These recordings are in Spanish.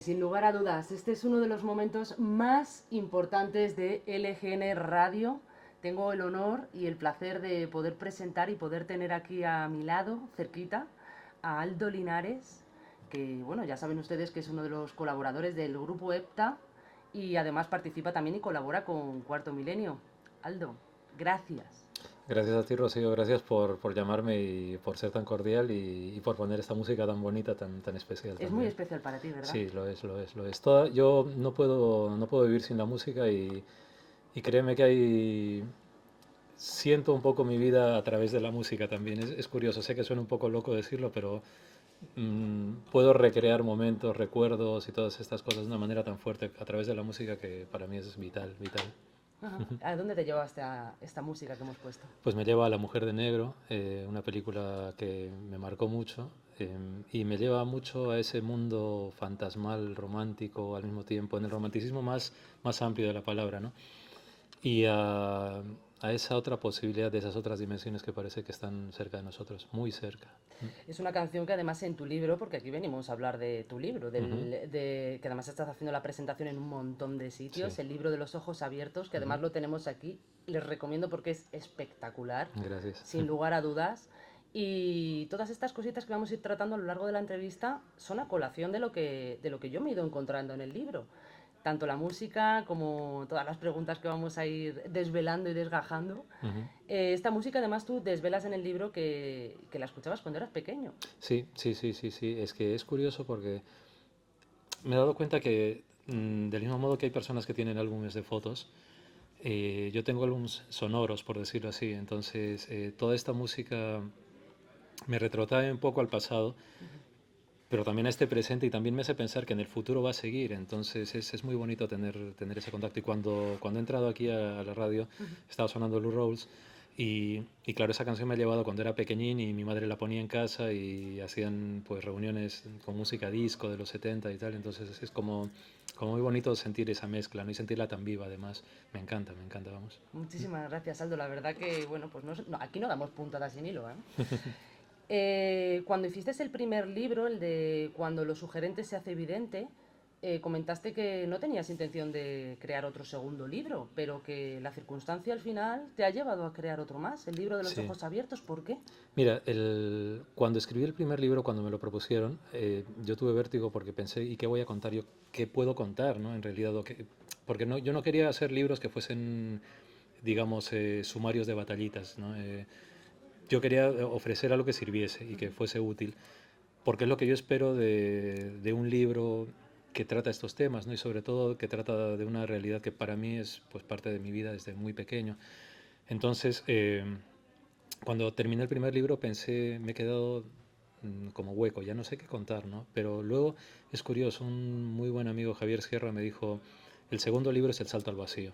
Sin lugar a dudas, este es uno de los momentos más importantes de LGN Radio. Tengo el honor y el placer de poder presentar y poder tener aquí a mi lado, cerquita, a Aldo Linares, que bueno, ya saben ustedes que es uno de los colaboradores del grupo EPTA y además participa también y colabora con Cuarto Milenio. Aldo, gracias. Gracias a ti, Rocío, gracias por llamarme y por ser tan cordial y por poner esta música tan bonita, tan especial Es muy también. especial para ti, ¿verdad? Sí, lo es. Yo no puedo vivir sin la música y créeme que siento un poco mi vida a través de la música también. Es curioso, sé que suena un poco loco decirlo, pero puedo recrear momentos, recuerdos y todas estas cosas de una manera tan fuerte a través de la música que para mí es vital, vital. Ajá. ¿A dónde te lleva esta música que hemos puesto? Pues me lleva a La Mujer de Negro, una película que me marcó mucho y me lleva mucho a ese mundo fantasmal, romántico al mismo tiempo, en el romanticismo más amplio de la palabra, ¿no? Y a esa otra posibilidad, de esas otras dimensiones que parece que están cerca de nosotros, muy cerca. Es una canción que además en tu libro, porque aquí venimos a hablar de tu libro, Ujú. que además estás haciendo la presentación en un montón de Sí. sitios, el libro de los ojos abiertos, que Ujú. además lo tenemos aquí, les recomiendo porque es espectacular, Gracias. sin lugar a dudas. Y todas estas cositas que vamos a ir tratando a lo largo de la entrevista son a colación de lo que yo me he ido encontrando en el libro. Tanto la música como todas las preguntas que vamos a ir desvelando y desgajando. Ujú. Esta música además tú desvelas en el libro que la escuchabas cuando eras pequeño. Sí, sí, sí, sí, sí. Es que es curioso porque me he dado cuenta que del mismo modo que hay personas que tienen álbumes de fotos, yo tengo álbumes sonoros, por decirlo así. Entonces, toda esta música me retrotrae un poco al pasado, pero también a este presente y también me hace pensar que en el futuro va a seguir. Entonces, es muy bonito tener ese contacto. Y cuando he entrado aquí a la radio, estaba sonando Lou Rawls. Y claro, esa canción me ha llevado cuando era pequeñín y mi madre la ponía en casa y hacían pues reuniones con música disco de los 70 y tal. Entonces es como muy bonito sentir esa mezcla, ¿no? Y sentirla tan viva además. Me encanta, vamos. Muchísimas gracias, Aldo. La verdad que, bueno, pues aquí no damos puntadas sin hilo, ¿eh? Cuando hiciste el primer libro, el de Cuando lo sugerente se hace evidente, comentaste que no tenías intención de crear otro segundo libro, pero que la circunstancia al final te ha llevado a crear otro más, el libro de los Sí. ojos abiertos. ¿Por qué? Mira, cuando escribí el primer libro, cuando me lo propusieron, yo tuve vértigo porque pensé, ¿y qué voy a contar yo? ¿Qué puedo contar, no? En realidad, porque no, yo no quería hacer libros que fuesen, digamos, sumarios de batallitas, ¿no? Yo quería ofrecer algo que sirviese y que fuese útil, porque es lo que yo espero de un libro que trata estos temas, ¿no? Y sobre todo que trata de una realidad que para mí es pues parte de mi vida desde muy pequeño. Entonces, cuando terminé el primer libro pensé, me he quedado como hueco, ya no sé qué contar, ¿no? Pero luego es curioso, un muy buen amigo, Javier Sierra, me dijo, el segundo libro es El salto al vacío.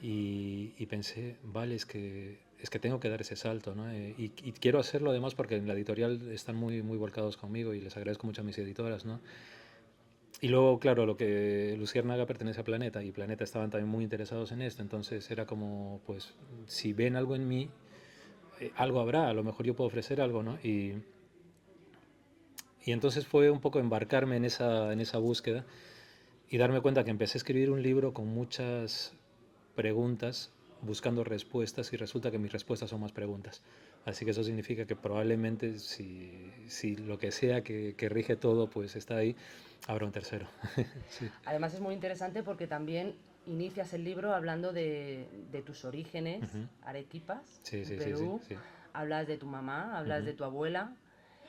Y pensé, vale, es que tengo que dar ese salto, ¿no? Y quiero hacerlo además porque en la editorial están muy volcados conmigo y les agradezco mucho a mis editoras, ¿no? Y luego, claro, lo que Luciérnaga pertenece a Planeta y Planeta estaban también muy interesados en esto, entonces era como, pues, si ven algo en mí, algo habrá, a lo mejor yo puedo ofrecer algo, ¿no? Y entonces fue un poco embarcarme en esa búsqueda y darme cuenta que empecé a escribir un libro con muchas preguntas, buscando respuestas y resulta que mis respuestas son más preguntas. Así que eso significa que probablemente si lo que sea que rige todo pues está ahí, habrá un tercero. Sí. Además es muy interesante porque también inicias el libro hablando de tus orígenes, Ujú. Arequipas, Sí, en sí, sí, sí, Perú, sí. hablas de tu mamá, hablas Ujú. de tu abuela,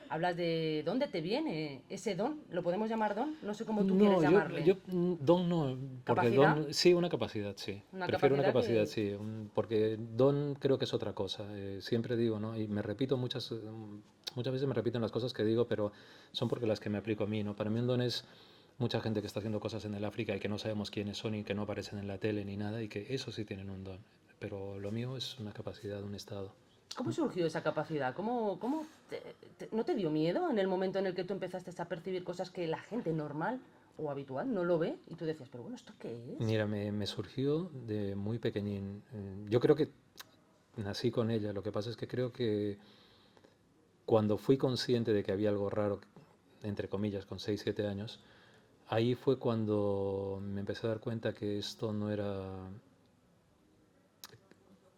hablas de dónde te viene ese don, ¿lo podemos llamar don? No sé cómo tú quieres No, llamarle. don no, porque Capacidad, don, sí, una capacidad, sí. una Prefiero una capacidad capacidad, que... sí, porque don creo que es otra cosa. Siempre digo, ¿no? Y me repito muchas veces me repito en las cosas que digo, pero son porque las que me aplico a mí, ¿no? Para mí un don es mucha gente que está haciendo cosas en el África y que no sabemos quiénes son y que no aparecen en la tele ni nada y que eso sí tienen un don. Pero lo mío es una capacidad, un estado. ¿Cómo surgió esa capacidad? ¿Cómo no te dio miedo en el momento en el que tú empezaste a percibir cosas que la gente normal o habitual no lo ve? Y tú decías, pero bueno, ¿esto qué es? Mira, me surgió de muy pequeñín. Yo creo que nací con ella. Lo que pasa es que creo que cuando fui consciente de que había algo raro, entre comillas, con 6 7 años, ahí fue cuando me empecé a dar cuenta que esto no era...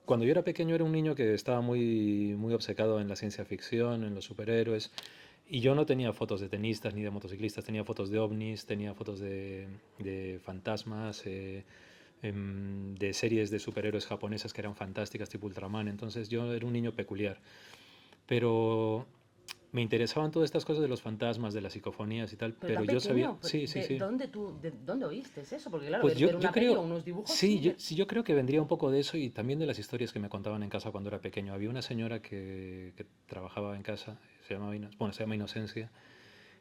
Cuando yo era pequeño era un niño que estaba muy obcecado en la ciencia ficción, en los superhéroes, y yo no tenía fotos de tenistas ni de motociclistas, tenía fotos de ovnis, tenía fotos de fantasmas, de series de superhéroes japonesas que eran fantásticas, tipo Ultraman. Entonces yo era un niño peculiar. Pero me interesaban todas estas cosas de los fantasmas, de las psicofonías y tal, Pero pero tan yo sabía, pequeño, sí, sí, sí. de dónde oíste eso? Porque claro, Pues ver yo una peli o creo, unos dibujos, sí, sí. sí, yo creo que vendría un poco de eso y también de las historias que me contaban en casa cuando era pequeño. Había una señora que trabajaba en casa, se llama Inocencia,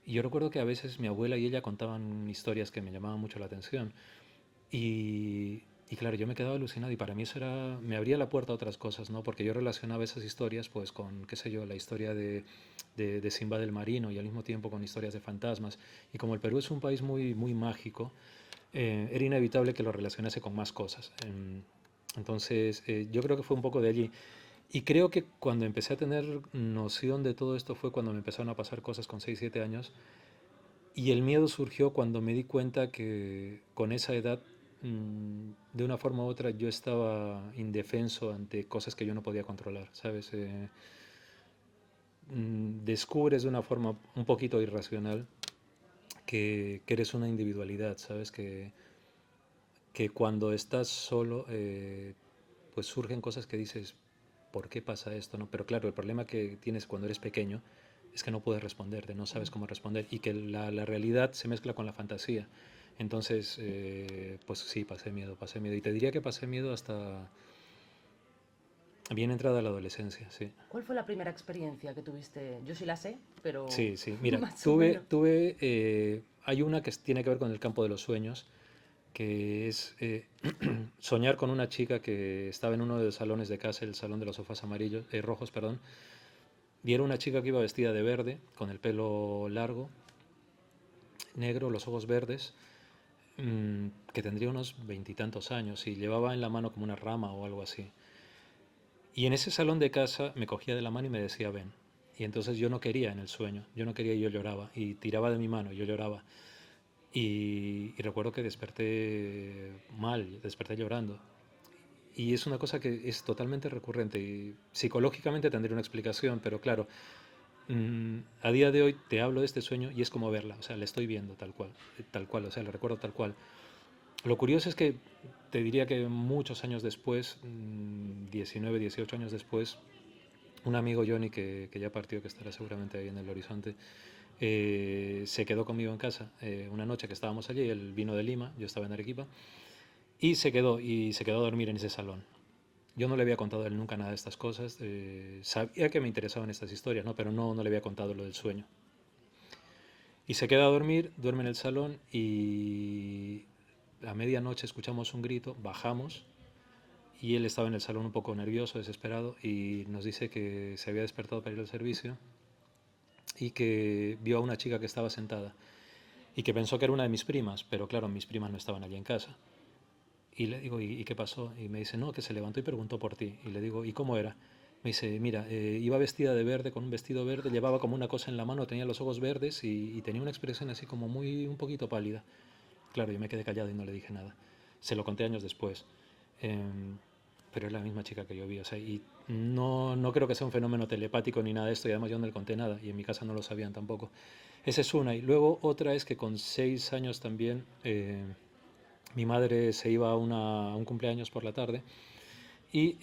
y yo recuerdo que a veces mi abuela y ella contaban historias que me llamaban mucho la atención. Y claro, yo me quedaba alucinado y para mí eso era, me abría la puerta a otras cosas, ¿no? Porque yo relacionaba esas historias pues con, qué sé yo, la historia de Simba del Marino y al mismo tiempo con historias de fantasmas. Y como el Perú es un país muy mágico, era inevitable que lo relacionase con más cosas. Entonces, yo creo que fue un poco de allí. Y creo que cuando empecé a tener noción de todo esto fue cuando me empezaron a pasar cosas con 6 7 años y el miedo surgió cuando me di cuenta que con esa edad, de una forma u otra, yo estaba indefenso ante cosas que yo no podía controlar, ¿sabes? Descubres de una forma un poquito irracional que eres una individualidad, ¿sabes? Que cuando estás solo, pues surgen cosas que dices, ¿por qué pasa esto? ¿No? Pero claro, el problema que tienes cuando eres pequeño es que no puedes responderte, no sabes cómo responder y que la realidad se mezcla con la fantasía. Entonces, pues sí, pasé miedo, pasé miedo. Y te diría que pasé miedo hasta bien entrada la adolescencia, sí. ¿Cuál fue la primera experiencia que tuviste? Yo sí la sé, pero Sí, sí. Mira, más o menos. hay una que tiene que ver con el campo de los sueños, que es soñar con una chica que estaba en uno de los salones de casa, el salón de los sofás amarillos, rojos, perdón, y era una chica que iba vestida de verde, con el pelo largo, negro, los ojos verdes, que tendría unos veintitantos años y llevaba en la mano como una rama o algo así. Y en ese salón de casa me cogía de la mano y me decía, ven. Y entonces yo no quería en el sueño, yo no quería y yo lloraba. Y tiraba de mi mano y yo lloraba. Y recuerdo que desperté mal, desperté llorando. Y es una cosa que es totalmente recurrente y psicológicamente tendría una explicación, pero claro, a día de hoy te hablo de este sueño y es como verla, o sea, la estoy viendo tal cual, o sea, la recuerdo tal cual. Lo curioso es que te diría que muchos años después, 19, 18 años después, un amigo Johnny que ya partió, que estará seguramente ahí en el horizonte, se quedó conmigo en casa una noche que estábamos allí, él vino de Lima, yo estaba en Arequipa, y se quedó a dormir en ese salón. Yo no le había contado a él nunca nada de estas cosas, sabía que me interesaban estas historias, ¿no? Pero no le había contado lo del sueño. Y se queda a dormir, duerme en el salón y a medianoche escuchamos un grito, bajamos y él estaba en el salón un poco nervioso, desesperado y nos dice que se había despertado para ir al servicio y que vio a una chica que estaba sentada y que pensó que era una de mis primas, pero claro, mis primas no estaban allí en casa. Y le digo, ¿y qué pasó? Y me dice, no, que se levantó y preguntó por ti. Y le digo, ¿y cómo era? Me dice, mira, iba vestida de verde, con un vestido verde, llevaba como una cosa en la mano, tenía los ojos verdes y tenía una expresión así como un poquito pálida. Claro, yo me quedé callado y no le dije nada. Se lo conté años después. Em, pero es la misma chica que yo vi, o sea, y no creo que sea un fenómeno telepático ni nada de esto, y además yo no le conté nada, y en mi casa no lo sabían tampoco. Esa es una, y luego otra es que con 6 años también mi madre se iba a un cumpleaños por la tarde, y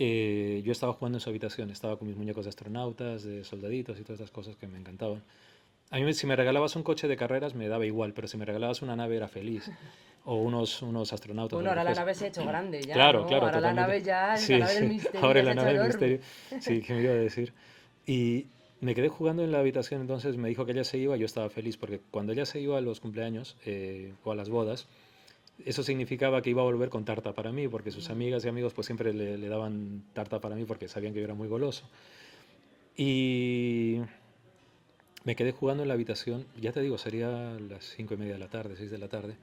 yo estaba jugando en su habitación, estaba con mis muñecos de astronautas, de soldaditos y todas estas cosas que me encantaban. A mí si me regalabas un coche de carreras me daba igual, pero si me regalabas una nave era feliz. O unos astronautas o Bueno, lo que ahora la fuese. nave se ha hecho grande ya, Claro, ¿no? claro, Ahora la totalmente. nave ya es la Sí, nave del sí. misterio, Ahora ya en se ha la hecho nave del enorme. misterio. Sí, ¿qué me iba a decir? Y me quedé jugando en la habitación, entonces me dijo que ella se iba, yo estaba feliz, porque cuando ella se iba a los cumpleaños o a las bodas, eso significaba que iba a volver con tarta para mí, porque sus amigas y amigos pues siempre le daban tarta para mí porque sabían que yo era muy goloso. Y me quedé jugando en la habitación, ya te digo, sería las 5:30 de la tarde, 6 de la tarde,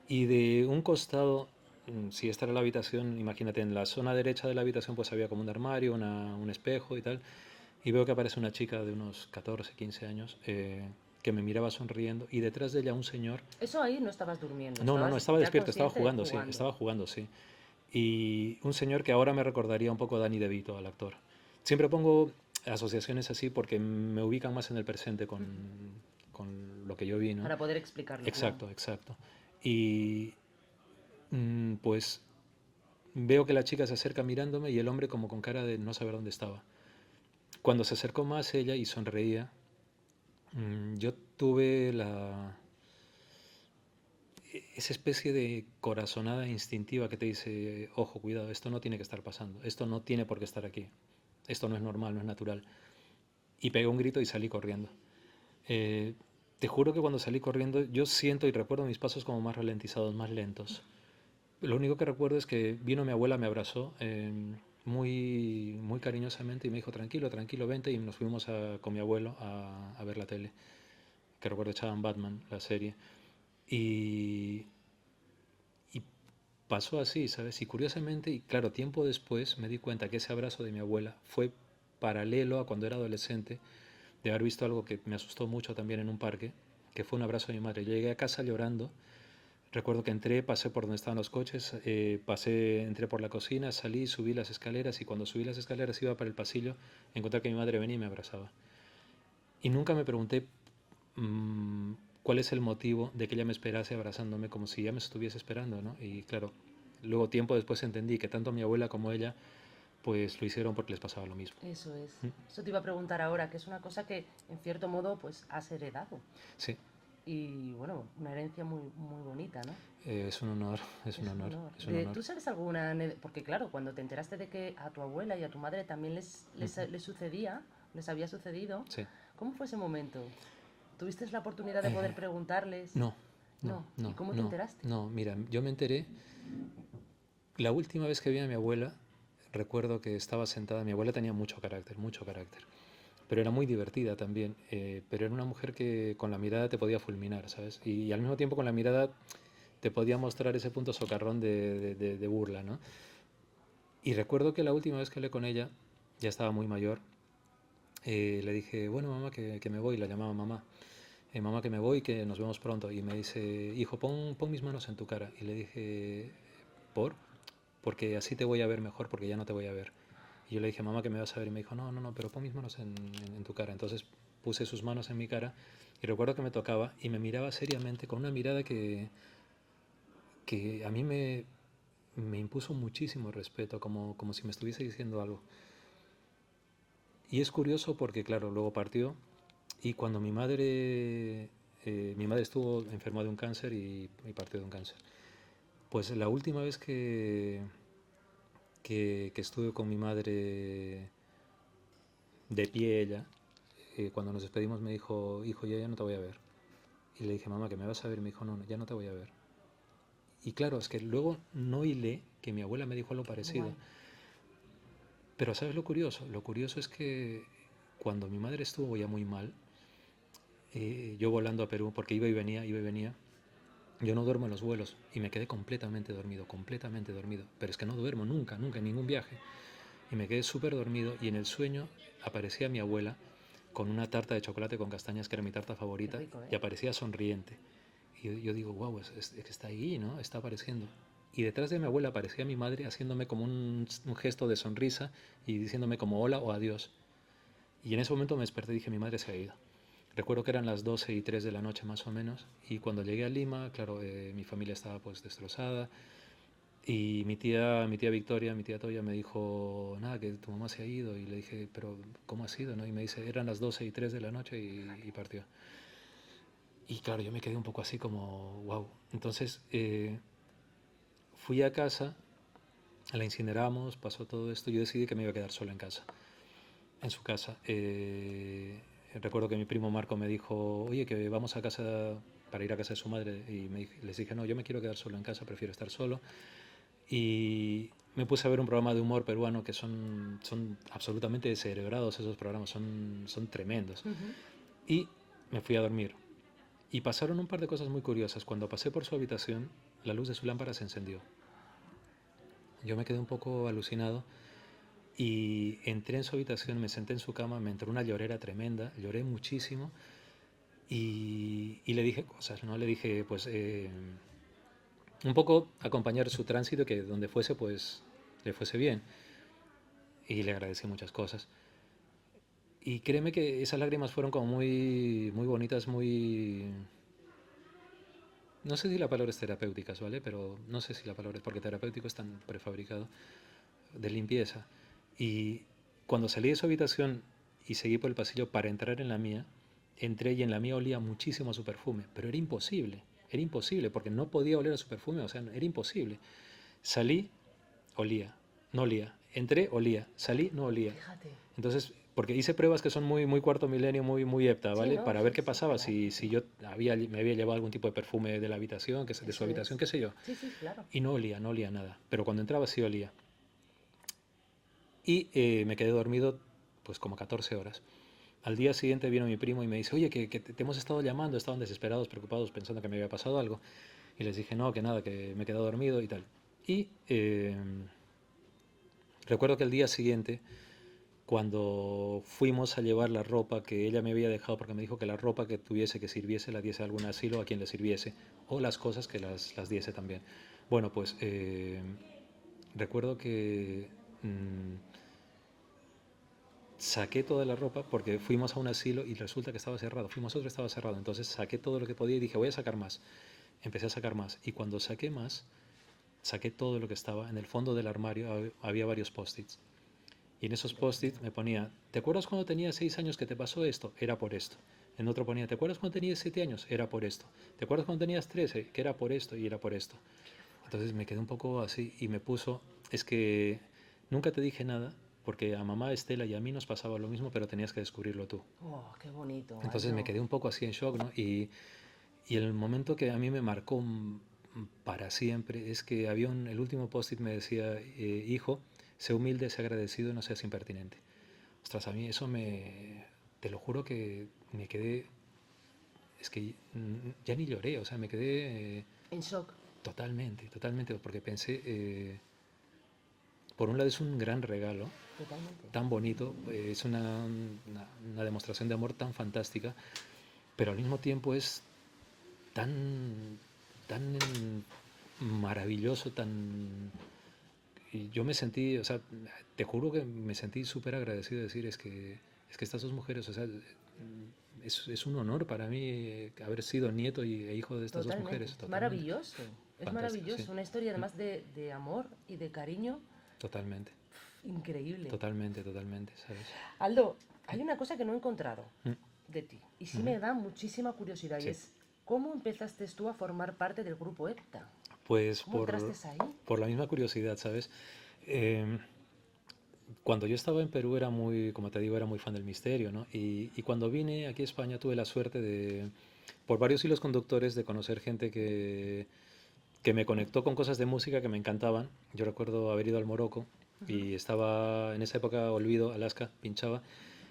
y de un costado, si esta era la habitación, imagínate, en la zona derecha de la habitación pues había como un armario, un espejo y tal, y veo que aparece una chica de unos 14, 15 años, que me miraba sonriendo, y detrás de ella un señor. Eso ahí no estabas durmiendo, No, no, no, estaba ya despierto, estaba consciente jugando, sí, jugando. estaba jugando, sí. Y un señor que ahora me recordaría un poco a Danny DeVito, al actor. Siempre pongo asociaciones así porque me ubican más en el presente con lo que yo vi, ¿no? Para poder explicarlo, claro. Exacto, exacto. Y pues veo que la chica se acerca mirándome y el hombre como con cara de no saber dónde estaba. Cuando se acercó más ella y sonreía, yo tuve esa especie de corazonada instintiva que te dice, ojo, cuidado, esto no tiene que estar pasando, esto no tiene por qué estar aquí, esto no es normal, no es natural. Y pegué un grito y salí corriendo. Eh, Te juro que cuando salí corriendo yo siento y recuerdo mis pasos como más ralentizados, más lentos. Lo único que recuerdo es que vino mi abuela, me abrazó muy, muy cariñosamente y me dijo, tranquilo, tranquilo, vente, y nos fuimos con mi abuelo a ver la tele, que recuerdo echaban Batman, la serie. Y, y pasó así, ¿sabes? Y curiosamente, y claro, tiempo después me di cuenta que ese abrazo de mi abuela fue paralelo a cuando era adolescente, de haber visto algo que me asustó mucho también en un parque, que fue un abrazo de mi madre. Yo llegué a casa llorando. Recuerdo que entré, pasé por donde estaban los coches, entré por la cocina, salí, subí las escaleras, y cuando subí las escaleras iba para el pasillo, encontré que mi madre venía y me abrazaba. Y nunca me pregunté mmm, cuál es el motivo de que ella me esperase abrazándome como si ya me estuviese esperando, ¿no? Y claro, luego tiempo después entendí que tanto mi abuela como ella pues lo hicieron porque les pasaba lo mismo. Eso es. Eso te iba a preguntar ahora, que es una cosa que en cierto modo pues has heredado. Sí, Y bueno, una herencia muy, muy bonita, ¿no? es un honor, es un Es un honor, honor. es un honor. ¿Tú sabes alguna porque claro, cuando te enteraste de que a tu abuela y a tu madre también les sucedía, les había sucedido, Sí. ¿cómo fue ese momento? ¿Tuviste la oportunidad de poder Eh, preguntarles? no, no, No. ¿Y no, cómo te no, enteraste? no, mira, yo me enteré, la última vez que vi a mi abuela, recuerdo que estaba sentada, mi abuela tenía mucho carácter, pero era muy divertida también, pero era una mujer que con la mirada te podía fulminar, ¿sabes? Y al mismo tiempo con la mirada te podía mostrar ese punto socarrón de burla, ¿no? Y recuerdo que la última vez que hablé con ella, ya estaba muy mayor, le dije, bueno, mamá, que me voy, la llamaba mamá. Mamá, que me voy, que nos vemos pronto. Y me dice, hijo, pon mis manos en tu cara. Y le dije, ¿por? Porque así te voy a ver mejor, porque ya no te voy a ver. Y yo le dije, mamá, que me vas a ver. Y me dijo, no, no, no, pero pon mis manos en tu cara. Entonces puse sus manos en mi cara y recuerdo que me tocaba y me miraba seriamente con una mirada que a mí me impuso muchísimo respeto, como si me estuviese diciendo algo. Y es curioso porque, claro, luego partió y cuando mi madre estuvo enferma de un cáncer y partió de un cáncer. Pues la última vez que estuve con mi madre de pie ella, cuando nos despedimos me dijo, hijo, yo ya no te voy a ver. Y le dije, mamá, que me vas a ver. Y me dijo, no, no, ya no te voy a ver. Y claro, es que luego no hilé que mi abuela me dijo algo parecido. Guay. Pero ¿sabes lo curioso? Lo curioso es que cuando mi madre estuvo ya muy mal, yo volando a Perú, porque iba y venía, yo no duermo en los vuelos y me quedé completamente dormido. Pero es que no duermo nunca, nunca, en ningún viaje. Y me quedé súper dormido y en el sueño aparecía mi abuela con una tarta de chocolate con castañas, que era mi tarta Qué favorita, rico, ¿eh? y aparecía sonriente. Y yo digo, wow, es que está ahí, ¿no? Está apareciendo. Y detrás de mi abuela aparecía mi madre haciéndome como un gesto de sonrisa y diciéndome como hola o adiós. Y en ese momento me desperté y dije, mi madre se ha ido. Recuerdo que eran las 12:03 de la noche más o menos, y cuando llegué a Lima, claro, mi familia estaba pues destrozada, y mi tía Victoria, mi tía Toya me dijo, nada, que tu mamá se ha ido, y le dije, pero ¿cómo ha sido? ¿No? Y me dice, eran las 12:03 de la noche y partió. Y claro, yo me quedé un poco así como, wow. Entonces fui a casa, la incineramos, pasó todo esto, yo decidí que me iba a quedar solo en casa, en su casa. Recuerdo que mi primo Marco me dijo, oye, que vamos a casa para ir a casa de su madre, y les dije, no, yo me quiero quedar solo en casa, prefiero estar solo. Y me puse a ver un programa de humor peruano que son absolutamente descerebrados, esos programas son tremendos. Ujú. Y me fui a dormir. Y pasaron un par de cosas muy curiosas. Cuando pasé por su habitación, la luz de su lámpara se encendió. Yo me quedé un poco alucinado y entré en su habitación, me senté en su cama, me entró una llorera tremenda, lloré muchísimo y le dije cosas, ¿no? Le dije, pues, un poco acompañar su tránsito, que donde fuese, pues, le fuese bien. Y le agradecí muchas cosas. Y créeme que esas lágrimas fueron como muy, muy bonitas, muy... No sé si la palabra es terapéuticas, ¿vale? Pero no sé si la palabra es porque terapéutico es tan prefabricado, de limpieza. Y cuando salí de su habitación y seguí por el pasillo para entrar en la mía, entré y en la mía olía muchísimo a su perfume, pero era imposible, porque no podía oler a su perfume, o sea, era imposible. Salí, olía, no olía, entré, olía, salí, no olía. Fíjate. Entonces, porque hice pruebas que son muy, muy cuarto milenio, muy, muy hepta, Sí, ¿vale? ¿no? Para ver Sí, qué sí, pasaba, claro. si yo me había llevado algún tipo de perfume de la habitación, de su Eso habitación, es. qué sé yo. Sí, sí, claro. Y no olía nada. Pero cuando entraba sí olía. Y me quedé dormido pues como 14 horas. Al día siguiente vino mi primo y me dice, oye, que te hemos estado llamando, estaban desesperados, preocupados, pensando que me había pasado algo. Y les dije, no, que nada, que me he quedado dormido y tal. Y recuerdo que el día siguiente, cuando fuimos a llevar la ropa que ella me había dejado, porque me dijo que la ropa que tuviese que sirviese la diese a algún asilo a quien le sirviese, o las cosas que las diese también. Bueno, pues recuerdo que saqué toda la ropa porque fuimos a un asilo y resulta que estaba cerrado. Fuimos a otro, estaba cerrado. Entonces saqué todo lo que podía y dije, voy a sacar más. Empecé a sacar más. Y cuando saqué más, saqué todo lo que estaba. En el fondo del armario había varios post-its. Y en esos post-its me ponía, ¿te acuerdas cuando tenías 6 años que te pasó esto? Era por esto. En otro ponía, ¿te acuerdas cuando tenías 7 años? Era por esto. ¿Te acuerdas cuando tenías 13? Que era por esto y era por esto. Entonces me quedé un poco así y me puso, es que nunca te dije nada porque a mamá Estela y a mí nos pasaba lo mismo, pero tenías que descubrirlo tú. Oh, qué bonito, Entonces me Aldo. quedé un poco así en shock, ¿no? Y el momento que a mí me marcó para siempre es que había el último post-it me decía, hijo, sé humilde, sé agradecido y no seas impertinente. Ostras, a mí eso te lo juro que me quedé, es que ya ni lloré, o sea, me quedé En shock. totalmente, totalmente, porque pensé, por un lado es un gran regalo, Totalmente. tan bonito, es una demostración de amor tan fantástica, pero al mismo tiempo es tan, tan maravilloso, tan... Y yo me sentí, o sea, te juro que me sentí súper agradecido de decir, es que estas dos mujeres, o sea, es un honor para mí haber sido nieto e hijo de estas dos Totalmente. mujeres, Es totalmente. maravilloso. Es Fantástico, sí. maravilloso. Una historia además de amor y de cariño Totalmente, increíble. totalmente, totalmente, ¿sabes? Aldo, hay una cosa que no he encontrado Mm, de ti y sí ujú. me da muchísima curiosidad y Sí, es ¿cómo empezaste tú a formar parte del grupo EPTA? pues ¿Cómo entraste ahí? por la misma curiosidad, ¿sabes? Em, Cuando yo estaba en Perú era muy, como te digo, era muy fan del misterio, ¿no? Y cuando vine aquí a España tuve la suerte de, por varios hilos conductores, de conocer gente que me conectó con cosas de música que me encantaban. Yo recuerdo haber ido al Morocco y estaba en esa época, Olvido, Alaska, pinchaba,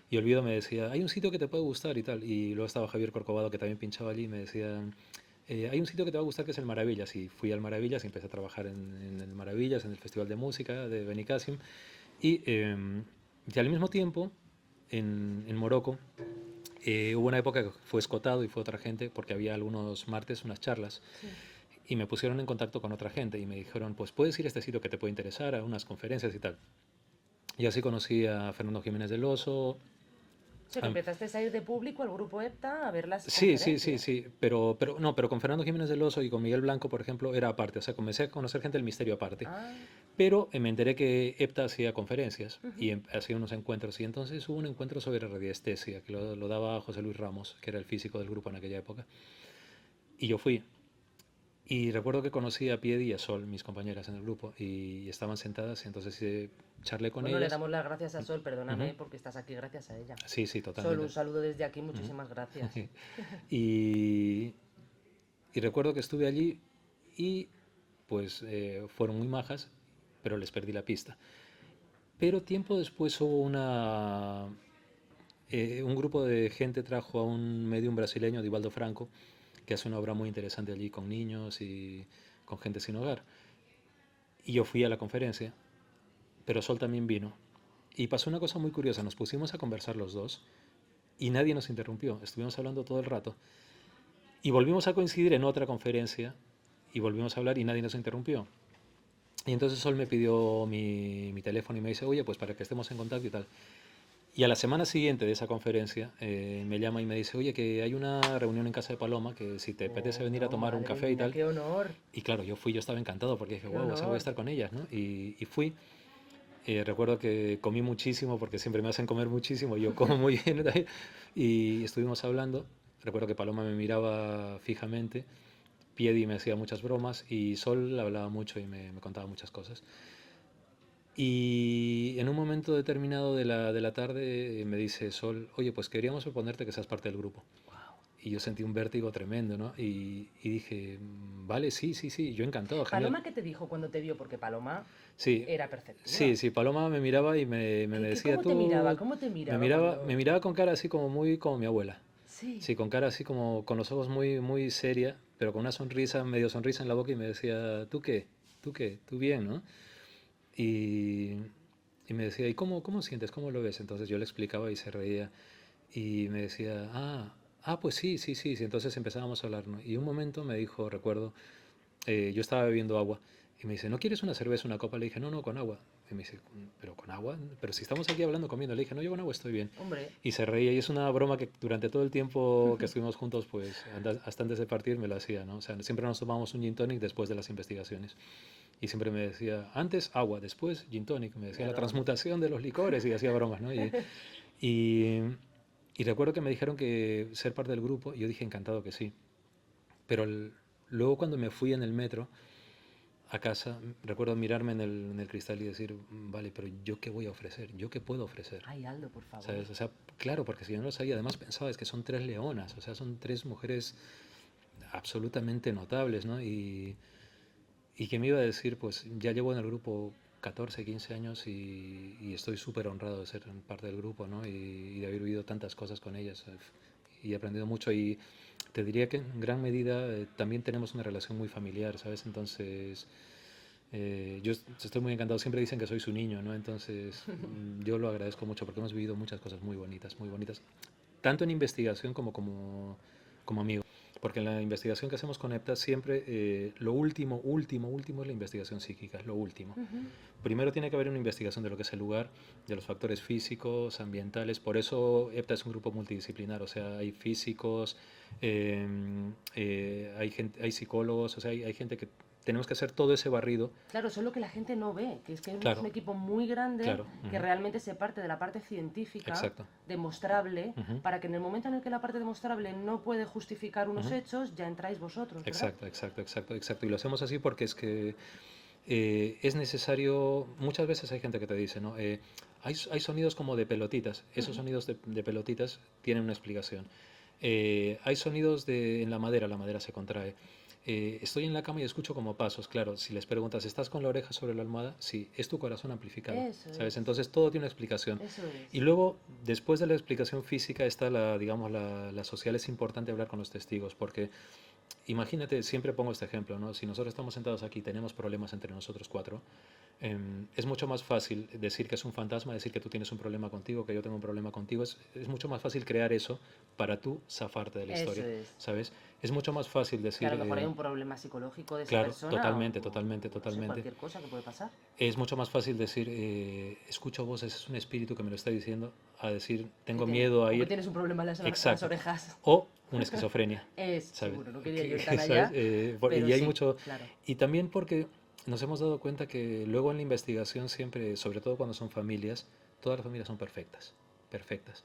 y Olvido me decía, hay un sitio que te puede gustar y tal. Y luego estaba Javier Corcovado, que también pinchaba allí, y me decía, hay un sitio que te va a gustar que es el Maravillas. Y fui al Maravillas y empecé a trabajar en el Maravillas, en el Festival de Música de Benicàssim. Y al mismo tiempo, en Morocco, hubo una época que fue escotado y fue otra gente, porque había algunos martes unas charlas, Sí. y me pusieron en contacto con otra gente y me dijeron, pues puedes ir a este sitio que te puede interesar, a unas conferencias y tal. Y así conocí a Fernando Jiménez del Oso. O sea, que empezaste a ir de público al grupo EPTA a ver las Sí, sí, sí, conferencias. sí, pero no, pero con Fernando Jiménez del Oso y con Miguel Blanco, por ejemplo, era aparte, o sea, comencé a conocer gente del misterio aparte. Ah, Pero me enteré que EPTA hacía conferencias y ujú. hacía unos encuentros. Y entonces hubo un encuentro sobre radiestesia, que lo daba José Luis Ramos, que era el físico del grupo en aquella época. Y yo fui. Y recuerdo que conocí a Piedi y a Sol, mis compañeras en el grupo, y estaban sentadas, y entonces charlé con Bueno, le ellas. damos las gracias a Sol, perdóname, Ujú. porque estás aquí gracias a ella. Sí, sí, Sol, un totalmente. saludo desde aquí, Ujú. muchísimas gracias. Y, y recuerdo que estuve allí y pues fueron muy majas, pero les perdí la pista. Pero tiempo después hubo un grupo de gente trajo a un medium brasileño, Divaldo Franco, que hace una obra muy interesante allí con niños y con gente sin hogar. Y yo fui a la conferencia, pero Sol también vino. Y pasó una cosa muy curiosa, nos pusimos a conversar los dos y nadie nos interrumpió. Estuvimos hablando todo el rato. Y volvimos a coincidir en otra conferencia y volvimos a hablar y nadie nos interrumpió. Y entonces Sol me pidió mi teléfono y me dice, oye, pues para que estemos en contacto y tal. Y a la semana siguiente de esa conferencia me llama y me dice, oye, que hay una reunión en casa de Paloma, que si te apetece Oh, venir a no, tomar un madre café y mía, tal. qué honor, Y claro, yo fui, yo estaba encantado porque dije, qué wow, o sea, voy a honor. estar con ellas, ¿no? Y fui. Recuerdo que comí muchísimo porque siempre me hacen comer muchísimo, yo como muy bien y estuvimos hablando. Recuerdo que Paloma me miraba fijamente, Piedi me hacía muchas bromas y Sol hablaba mucho y me contaba muchas cosas. Y en un momento determinado de la tarde me dice Sol, oye, pues queríamos proponerte que seas parte del grupo. Wow. Y yo sentí un vértigo tremendo, ¿no? Y dije, vale, sí, sí, sí, yo encantado, genial. Paloma, ¿qué te dijo cuando te vio? Porque Paloma Sí, era perceptiva. sí, sí, Paloma me miraba y me decía, ¿Cómo te miraba? tú, ¿Cómo te miraba cuando...? me miraba con cara así como muy como mi abuela. Sí. Sí, con cara así como, con los ojos muy, muy seria, pero con una sonrisa, medio sonrisa en la boca y me decía, ¿tú qué? ¿Tú qué? ¿Tú bien, no? Y, y me decía, ¿y cómo sientes? ¿Cómo lo ves? Entonces yo le explicaba y se reía y me decía, pues sí, sí, sí, sí. Entonces empezábamos a hablar, ¿no? Y un momento me dijo, recuerdo, yo estaba bebiendo agua y me dice, ¿no quieres una cerveza, una copa? Le dije, no, no, con agua. Y me dice, ¿pero con agua? Pero si estamos aquí hablando, comiendo. Le dije, no, yo con agua estoy bien. Hombre, Y se reía y es una broma que durante todo el tiempo que estuvimos juntos, pues hasta antes de partir me lo hacía, ¿no? O sea, siempre nos tomábamos un gin tonic después de las investigaciones. Y siempre me decía, antes agua, después gin tonic. Me decía la claro. transmutación de los licores y hacía bromas, ¿no? Y, y recuerdo que me dijeron que ser parte del grupo, y yo dije encantado que sí. Pero luego cuando me fui en el metro a casa, recuerdo mirarme en el cristal y decir, vale, pero ¿yo qué voy a ofrecer? ¿Yo qué puedo ofrecer? Ay, Aldo, por favor. ¿Sabes? O sea, claro, porque si yo no lo sabía, además pensaba, es que son tres leonas, o sea, son tres mujeres absolutamente notables, ¿no? Y que me iba a decir, pues ya llevo en el grupo 14, 15 años y estoy súper honrado de ser parte del grupo, ¿no? Y de haber vivido tantas cosas con ellas y he aprendido mucho y te diría que en gran medida también tenemos una relación muy familiar, ¿sabes? Entonces, yo estoy muy encantado, siempre dicen que soy su niño, ¿no? Entonces, yo lo agradezco mucho porque hemos vivido muchas cosas muy bonitas, tanto en investigación como amigos. Porque en la investigación que hacemos con EPTA siempre lo último es la investigación psíquica, es lo último. Ujú. Primero tiene que haber una investigación de lo que es el lugar, de los factores físicos, ambientales. Por eso EPTA es un grupo multidisciplinar, o sea, hay físicos, hay psicólogos, o sea, hay gente que tenemos que hacer todo ese barrido. Claro, eso es lo que la gente no ve, que es un Claro, equipo muy grande claro, que realmente se parte de la parte científica, exacto. demostrable, Ujú, para que en el momento en el que la parte demostrable no puede justificar unos ujú. hechos, ya entráis vosotros, ¿verdad? Exacto, exacto, exacto, exacto. Y lo hacemos así porque es que es necesario, muchas veces hay gente que te dice, ¿no? Hay sonidos como de pelotitas, esos Ujú. sonidos de pelotitas tienen una explicación. Hay sonidos en la madera se contrae. Estoy en la cama y escucho como pasos, claro, si les preguntas, ¿estás con la oreja sobre la almohada? Sí, es tu corazón amplificado, Eso ¿sabes? es, Entonces todo tiene una explicación. eso Y es. luego, después de la explicación física, está digamos, la social. Es importante hablar con los testigos, porque imagínate, siempre pongo este ejemplo, ¿no? Si nosotros estamos sentados aquí y tenemos problemas entre nosotros cuatro, es mucho más fácil decir que es un fantasma, decir que tú tienes un problema contigo, que yo tengo un problema contigo. Es mucho más fácil crear eso para tú zafarte de la Eso historia, es. ¿sabes? Es mucho más fácil Que a decir, lo mejor hay un problema psicológico de esa claro, persona totalmente, totalmente, o no sé, totalmente. cualquier cosa que puede pasar. Es mucho más fácil decir, escucho voces, es un espíritu que me lo está diciendo, a decir, tengo miedo a O que ir. tienes un problema en las Exacto. orejas. O una esquizofrenia, Es ¿sabes? seguro, no quería yo ir tan ¿Sabes? allá, pero Y hay sí, mucho... claro. Y también porque nos hemos dado cuenta que luego en la investigación siempre, sobre todo cuando son familias, todas las familias son perfectas, perfectas.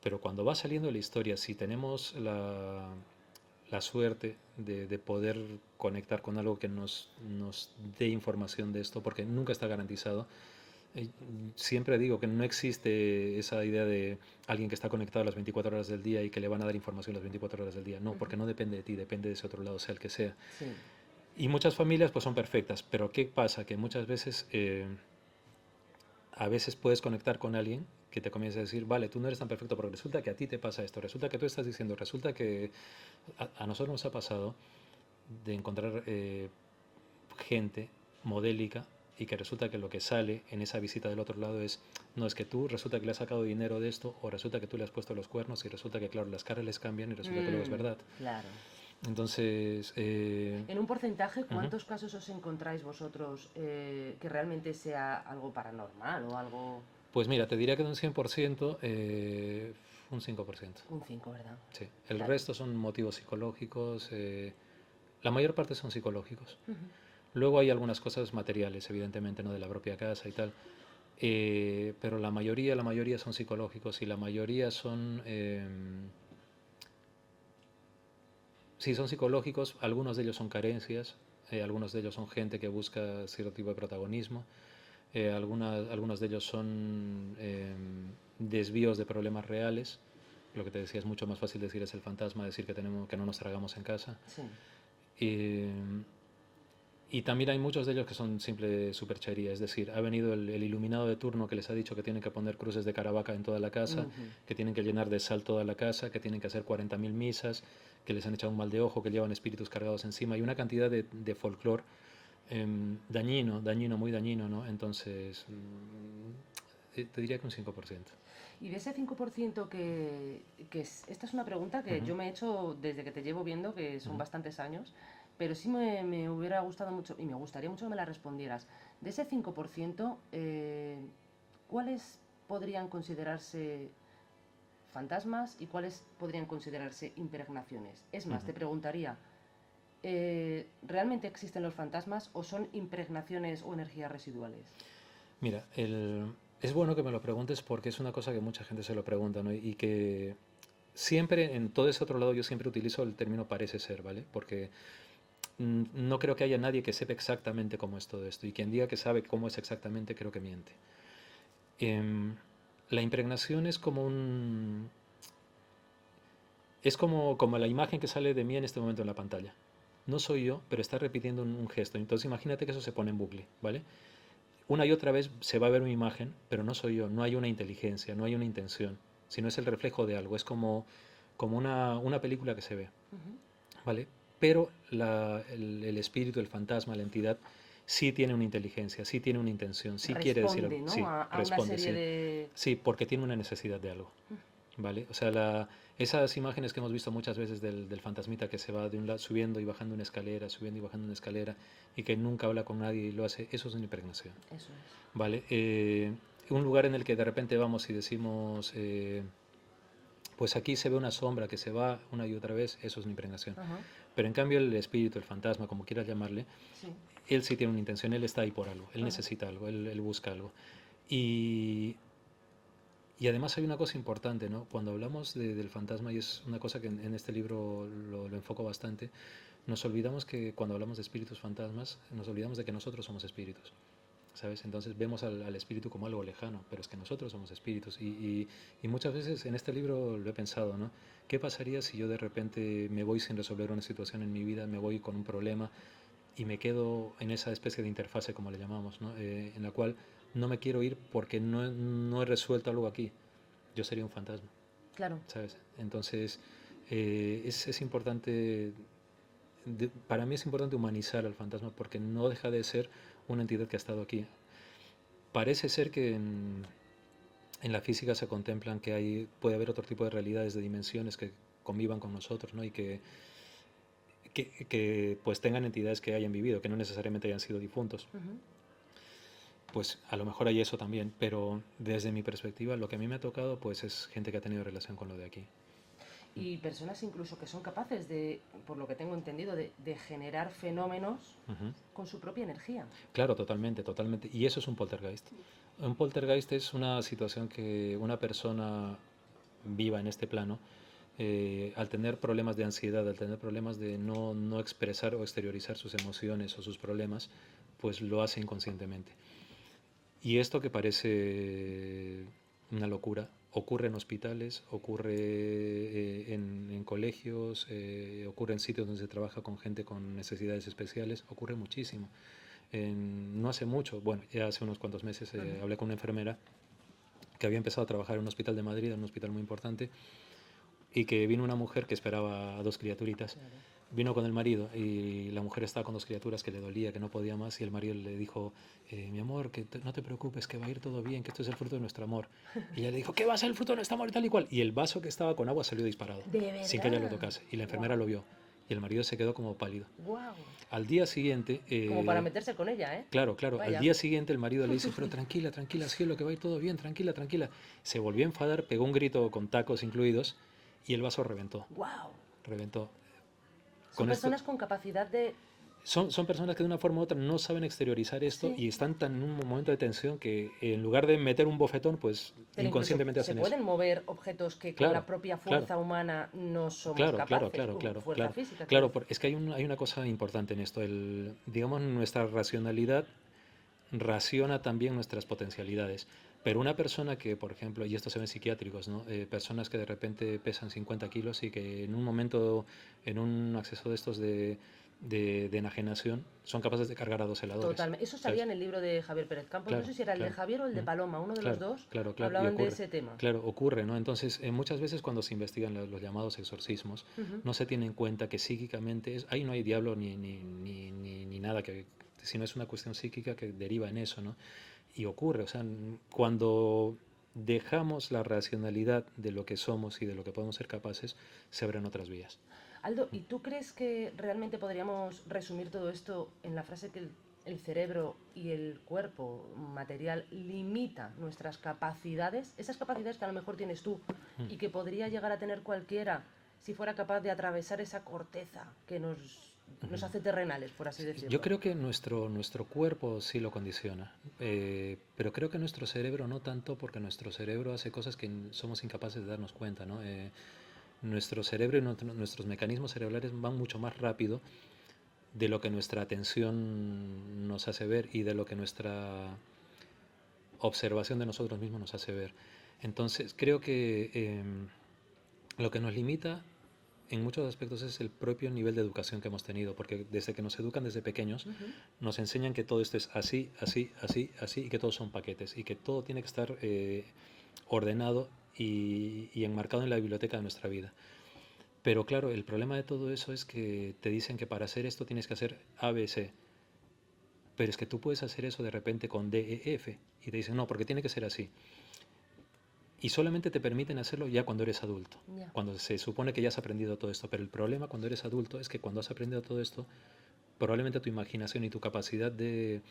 Pero cuando va saliendo la historia, si tenemos la suerte de poder conectar con algo que nos dé información de esto, porque nunca está garantizado, eh, siempre digo que no existe esa idea de alguien que está conectado las 24 horas del día y que le van a dar información las 24 horas del día. No, porque Ujú. no depende de ti, depende de ese otro lado, sea el que sea. Sí, Y muchas familias pues son perfectas, pero ¿qué pasa? Que muchas veces, a veces puedes conectar con alguien que te comienza a decir, vale, tú no eres tan perfecto, pero resulta que a ti te pasa esto, resulta que tú estás diciendo, resulta que a nosotros nos ha pasado de encontrar gente modélica y que resulta que lo que sale en esa visita del otro lado es, no, es que tú resulta que le has sacado dinero de esto, o resulta que tú le has puesto los cuernos, y resulta que, claro, las caras les cambian y resulta que luego es verdad. Claro. Entonces, En un porcentaje, ujú. ¿cuántos casos os encontráis vosotros que realmente sea algo paranormal o algo... Pues mira, te diría que de un 100%, un 5%. Un 5, ¿verdad? Sí. El Claro. resto son motivos psicológicos, la mayor parte son psicológicos. Ujú. Luego hay algunas cosas materiales, evidentemente, no de la propia casa y tal, pero la mayoría son psicológicos y la mayoría son, sí, son psicológicos, algunos de ellos son carencias, algunos de ellos son gente que busca cierto tipo de protagonismo, algunos de ellos son desvíos de problemas reales. Lo que te decía, es mucho más fácil decir es el fantasma, decir que, tenemos, que no nos tragamos en casa. Sí. Eh, y también hay muchos de ellos que son simple superchería, es decir, ha venido el iluminado de turno que les ha dicho que tienen que poner cruces de Caravaca en toda la casa, Ujú. que tienen que llenar de sal toda la casa, que tienen que hacer 40.000 misas, que les han echado un mal de ojo, que llevan espíritus cargados encima, y una cantidad de folclore dañino, muy dañino, ¿no? Entonces, te diría que un 5%. Y de ese 5% esta es una pregunta que Ujú, yo me he hecho desde que te llevo viendo, que son ujú. bastantes años, pero sí me hubiera gustado mucho y me gustaría mucho que me la respondieras. De ese 5%, ¿cuáles podrían considerarse fantasmas y cuáles podrían considerarse impregnaciones? Es más, Ujú. te preguntaría, ¿realmente existen los fantasmas o son impregnaciones o energías residuales? Mira, es bueno que me lo preguntes porque es una cosa que mucha gente se lo pregunta, ¿no? Y que siempre, en todo ese otro lado, yo siempre utilizo el término parece ser, ¿vale? Porque no creo que haya nadie que sepa exactamente cómo es todo esto. Y quien diga que sabe cómo es exactamente, creo que miente. Em, la impregnación es como un... Es como la imagen que sale de mí en este momento en la pantalla. No soy yo, pero está repitiendo un gesto. Entonces imagínate que eso se pone en bucle, ¿vale? Una y otra vez se va a ver mi imagen, pero no soy yo, no hay una inteligencia, no hay una intención, sino es el reflejo de algo, es como una película que se ve, Ujú. ¿vale? Pero el espíritu, el fantasma, la entidad, sí tiene una inteligencia, sí tiene una intención, sí quiere decir algo, Responde, ¿no? sí, A una responde, serie sí, de... sí, porque tiene una necesidad de algo. ¿Vale? O sea, esas imágenes que hemos visto muchas veces del fantasmita que se va de un lado subiendo y bajando una escalera, subiendo y bajando una escalera y que nunca habla con nadie y lo hace, eso es una impregnación. Eso es. ¿Vale? Un lugar en el que de repente vamos y decimos, pues aquí se ve una sombra que se va una y otra vez, eso es una impregnación. Ajá. Pero en cambio el espíritu, el fantasma, como quieras llamarle, Sí. él sí tiene una intención, él está ahí por algo, él Ajá. necesita algo, él busca algo. Y, y además hay una cosa importante, ¿no? Cuando hablamos del fantasma, y es una cosa que en este libro lo enfoco bastante, nos olvidamos que cuando hablamos de espíritus fantasmas, nos olvidamos de que nosotros somos espíritus. ¿Sabes? Entonces vemos al espíritu como algo lejano, pero es que nosotros somos espíritus. Y muchas veces en este libro lo he pensado, ¿no? ¿Qué pasaría si yo de repente me voy sin resolver una situación en mi vida, me voy con un problema y me quedo en esa especie de interfase, como le llamamos, ¿no? En la cual no me quiero ir porque no he resuelto algo aquí? Yo sería un fantasma, Claro. ¿sabes? Entonces es importante, para mí es importante humanizar al fantasma porque no deja de ser una entidad que ha estado aquí. Parece ser que en la física se contemplan que puede haber otro tipo de realidades, de dimensiones que convivan con nosotros, ¿no? Y que pues tengan entidades que hayan vivido, que no necesariamente hayan sido difuntos. Ujú. Pues a lo mejor hay eso también, pero desde mi perspectiva lo que a mí me ha tocado pues es gente que ha tenido relación con lo de aquí. Y personas incluso que son capaces de, por lo que tengo entendido, de generar fenómenos Ujú. con su propia energía. Claro, totalmente, totalmente. Y eso es un poltergeist. Un poltergeist es una situación que una persona viva en este plano, al tener problemas de ansiedad, al tener problemas de no expresar o exteriorizar sus emociones o sus problemas, pues lo hace inconscientemente. Y esto que parece una locura, ocurre en hospitales, ocurre en colegios, ocurre en sitios donde se trabaja con gente con necesidades especiales, ocurre muchísimo. No hace mucho, bueno, ya hace unos cuantos meses, Ujú. hablé con una enfermera que había empezado a trabajar en un hospital de Madrid, en un hospital muy importante, y que vino una mujer que esperaba a dos criaturitas Claro. vino con el marido y la mujer estaba con dos criaturas que le dolía, que no podía más y el marido le dijo, mi amor, no te preocupes, que va a ir todo bien, que esto es el fruto de nuestro amor. Y ella le dijo, ¿qué va a ser el fruto de nuestro amor y tal y cual? Y el vaso que estaba con agua salió disparado, De sin que ella lo verdad. tocase. Y la enfermera Wow. lo vio y el marido se quedó como pálido. Wow. Al día siguiente, Como para meterse con ella, ¿eh? claro, claro, al Vaya. día siguiente el marido le dice, pero tranquila, tranquila, cielo, que va a ir todo bien, tranquila, tranquila. Se volvió a enfadar, pegó un grito con tacos incluidos y el vaso reventó, Wow. reventó. Son Con esto, personas con capacidad de... son personas que de una forma u otra no saben exteriorizar esto Sí. y están tan en un momento de tensión que en lugar de meter un bofetón, pues Pero incluso inconscientemente se hacen eso. pueden mover objetos que con la Claro, propia claro, fuerza humana no somos claro, claro, capaces. claro, claro, Fuerza claro, física, quiero claro, decir. es que hay una cosa importante en esto, digamos, nuestra racionalidad raciona también nuestras potencialidades. Pero una persona que, por ejemplo, y esto se ve en psiquiátricos, ¿no? Personas que de repente pesan 50 kilos y que en un momento, en un acceso de estos de enajenación, son capaces de cargar a dos heladores, Totalmente. Eso salía ¿sabes? en el libro de Javier Pérez Campos. No Claro, sé si era el de claro. Javier o el de Mm. Paloma. Uno de los Claro, dos claro, claro. Y hablaban de ocurre. ese tema. Claro, ocurre, ¿no? Entonces, muchas veces cuando se investigan los llamados exorcismos, Ujú. no se tiene en cuenta que psíquicamente ahí no hay diablo ni nada, sino es una cuestión psíquica que deriva en eso, ¿no? Y ocurre, o sea, cuando dejamos la racionalidad de lo que somos y de lo que podemos ser capaces, se abren otras vías. Aldo, ¿y tú crees que realmente podríamos resumir todo esto en la frase que el cerebro y el cuerpo material limita nuestras capacidades? Esas capacidades que a lo mejor tienes tú Mm. y que podría llegar a tener cualquiera si fuera capaz de atravesar esa corteza que nos hace terrenales, por así Yo decirlo. creo que nuestro cuerpo sí lo condiciona, pero creo que nuestro cerebro no tanto porque nuestro cerebro hace cosas que somos incapaces de darnos cuenta, ¿no? Nuestro cerebro y nuestros mecanismos cerebrales van mucho más rápido de lo que nuestra atención nos hace ver y de lo que nuestra observación de nosotros mismos nos hace ver. Entonces, creo que lo que nos limita en muchos aspectos es el propio nivel de educación que hemos tenido, porque desde que nos educan desde pequeños, Ujú. nos enseñan que todo esto es así, así, así, así, y que todos son paquetes, y que todo tiene que estar ordenado y enmarcado en la biblioteca de nuestra vida. Pero claro, el problema de todo eso es que te dicen que para hacer esto tienes que hacer A, B, C. Pero es que tú puedes hacer eso de repente con D, E, F. Y te dicen, no, porque tiene que ser así. Y solamente te permiten hacerlo ya cuando eres adulto. Ya. Cuando se supone que ya has aprendido todo esto. Pero el problema cuando eres adulto es que cuando has aprendido todo esto, probablemente tu imaginación y tu capacidad de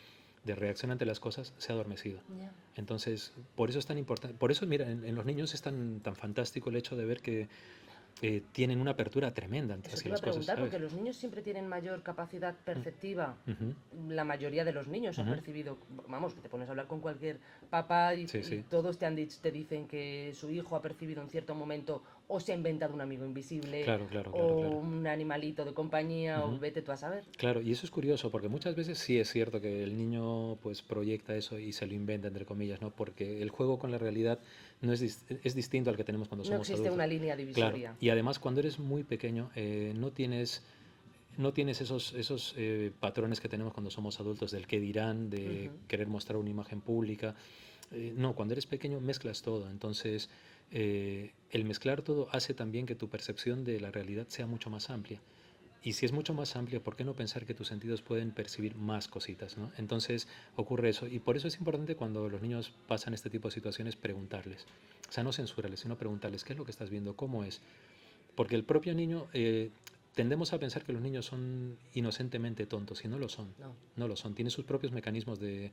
reacción ante las cosas se ha adormecido. Ya. Entonces, por eso es tan importante. Por eso, mira, en los niños es tan fantástico el hecho de ver que tienen una apertura tremenda Eso te hacia iba a las cosas, preguntar, ¿sabes? porque los niños siempre tienen mayor capacidad perceptiva. Ujú, La mayoría de los niños ha ujú. percibido, vamos, que te pones a hablar con cualquier papá Sí, y sí. todos te dicen que su hijo ha percibido en cierto momento o se ha inventado un amigo invisible Claro, claro, claro, o claro. un animalito de compañía o Ujú. vete tú a saber. Claro, y eso es curioso porque muchas veces sí es cierto que el niño pues proyecta eso y se lo inventa entre comillas, ¿no? Porque el juego con la realidad no es distinto al que tenemos cuando No somos existe adultos. una línea Claro, divisoria. y además cuando eres muy pequeño no tienes esos patrones que tenemos cuando somos adultos del qué dirán, de Ujú. querer mostrar una imagen pública. No, cuando eres pequeño mezclas todo, entonces el mezclar todo hace también que tu percepción de la realidad sea mucho más amplia. Y si es mucho más amplia, ¿por qué no pensar que tus sentidos pueden percibir más cositas, ¿no? Entonces ocurre eso. Y por eso es importante cuando los niños pasan este tipo de situaciones preguntarles. O sea, no censurarles, sino preguntarles qué es lo que estás viendo, cómo es. Porque el propio niño, tendemos a pensar que los niños son inocentemente tontos y no lo son. No. No lo son. Tienen sus propios mecanismos de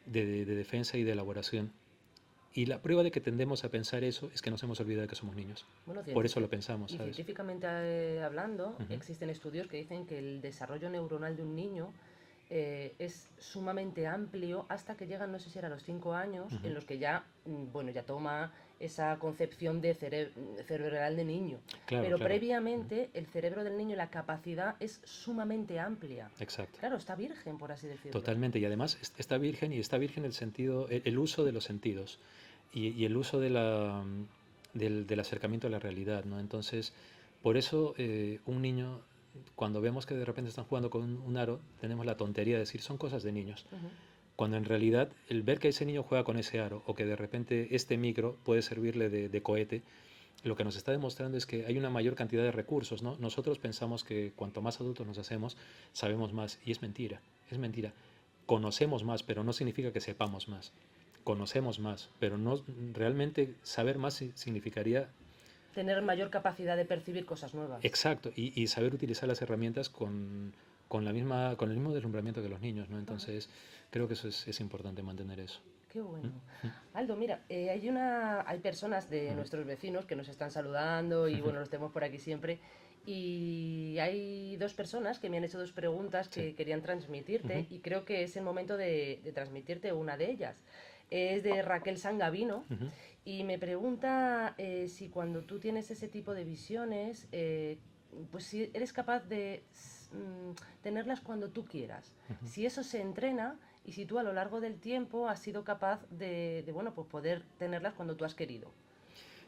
defensa y de elaboración. Y la prueba de que tendemos a pensar eso es que nos hemos olvidado de que somos niños. Bueno, Por eso lo pensamos, y ¿sabes? científicamente hablando, Ujú, existen estudios que dicen que el desarrollo neuronal de un niño es sumamente amplio hasta que llegan, no sé si era a los 5 años, ujú. en los que ya, bueno, ya toma esa concepción de cerebral de niño. Claro, Pero claro. Ujú. previamente el cerebro del niño, la capacidad es sumamente amplia. Exacto. Claro, está virgen, por así decirlo. Totalmente. Y además está virgen y está virgen el sentido, el uso de los sentidos y el uso del acercamiento a la realidad, ¿no? Entonces, por eso un niño, cuando vemos que de repente están jugando con un aro, tenemos la tontería de decir son cosas de niños. Ujú. Cuando en realidad el ver que ese niño juega con ese aro o que de repente este micro puede servirle de cohete, lo que nos está demostrando es que hay una mayor cantidad de recursos, ¿no? Nosotros pensamos que cuanto más adultos nos hacemos, sabemos más, y es mentira, es mentira. Conocemos más, pero no significa que sepamos más. Conocemos más, pero no realmente saber más significaría Tener mayor capacidad de percibir cosas nuevas. exacto y saber utilizar las herramientas con el mismo deslumbramiento que los niños, ¿no? Entonces creo que eso es importante mantener eso. Qué bueno. ¿Mm? Aldo, mira, hay personas de nuestros vecinos que nos están saludando y bueno, los tenemos por aquí siempre. Y hay dos personas que me han hecho dos preguntas Sí. que querían transmitirte y creo que es el momento de transmitirte una de ellas. Es de Raquel Sangavino y me pregunta si cuando tú tienes ese tipo de visiones, pues si eres capaz de tenerlas cuando tú quieras. Si eso se entrena y si tú a lo largo del tiempo has sido capaz de bueno, pues poder tenerlas cuando tú has querido.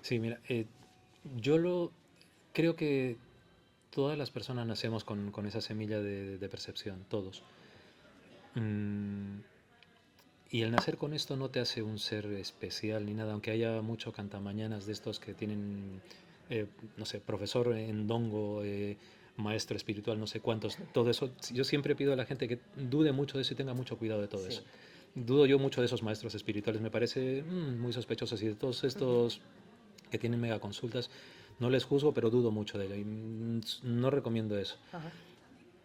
Sí, mira, yo creo que todas las personas nacemos con esa semilla de percepción, todos. Y el nacer con esto no te hace un ser especial ni nada, aunque haya mucho cantamañanas de estos que tienen, no sé, profesor en dongo, maestro espiritual, no sé cuántos, todo eso. Yo siempre pido a la gente que dude mucho de eso y tenga mucho cuidado de todo Sí. eso. Dudo yo mucho de esos maestros espirituales, me parece muy sospechosos y de todos estos que tienen mega consultas, no les juzgo, pero dudo mucho de ello y no recomiendo eso. Ajá.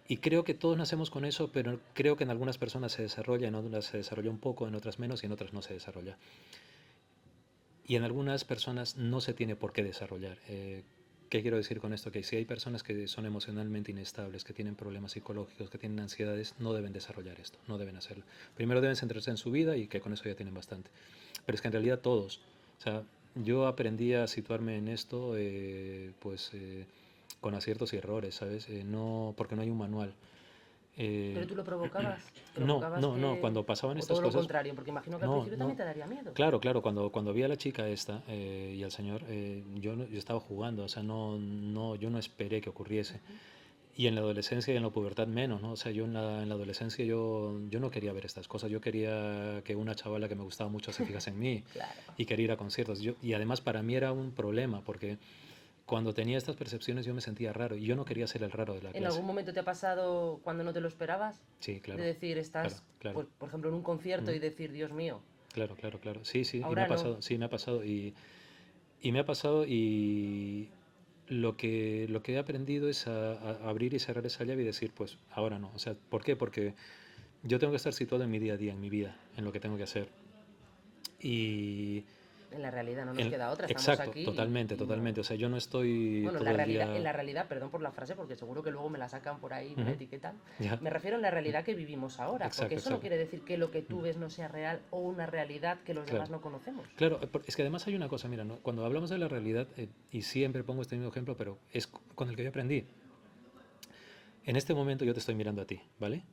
Y creo que todos nacemos con eso, pero creo que en algunas personas se desarrolla, en otras se desarrolla un poco, en otras menos y en otras no se desarrolla. Y en algunas personas no se tiene por qué desarrollar. ¿Qué quiero decir con esto? Que si hay personas que son emocionalmente inestables, que tienen problemas psicológicos, que tienen ansiedades, no deben desarrollar esto, no deben hacerlo. Primero deben centrarse en su vida y que con eso ya tienen bastante. Pero es que en realidad todos, o sea, yo aprendí a situarme en esto con aciertos y errores, ¿sabes? No, porque no hay un manual. Pero tú lo provocabas, No, que... cuando pasaban O estas todo lo cosas, contrario, porque imagino que al no, principio también no, te daría miedo. claro, cuando vi a la chica esta y al señor, yo estaba jugando, o sea, yo no esperé que ocurriese. Y en la adolescencia y en la pubertad menos, ¿no? O sea, yo en la adolescencia yo no quería ver estas cosas, yo quería que una chavala que me gustaba mucho se fijase en mí Claro. y quería ir a conciertos. Y además para mí era un problema, porque cuando tenía estas percepciones yo me sentía raro y yo no quería ser el raro de la ¿En clase. algún momento te ha pasado cuando no te lo esperabas? Sí, De claro, decir, claro, estás, claro. pues, por ejemplo, en un concierto y decir, Dios mío, Claro, claro, claro. Sí, sí, y me ahora ha no. pasado, sí, me ha pasado. Y me ha pasado y lo que he aprendido es a abrir y cerrar esa llave y decir, pues ahora no. O sea, ¿por qué? Porque yo tengo que estar situado en mi día a día, en mi vida, en lo que tengo que hacer. Y En la realidad no nos queda otra, estamos exacto, aquí totalmente, y no... totalmente. O sea, yo no estoy Bueno, todo el en día... la realidad, perdón por la frase, porque seguro que luego me la sacan por ahí, me la Ujú, etiquetan. ya, Me refiero a la realidad que vivimos ahora, porque exacto, eso no exacto. quiere decir que lo que tú ves no sea real o una realidad que los Claro. demás no conocemos. Claro, es que además hay una cosa, mira, ¿no? Cuando hablamos de la realidad, y siempre pongo este mismo ejemplo, pero es con el que yo aprendí. En este momento yo te estoy mirando a ti, ¿vale?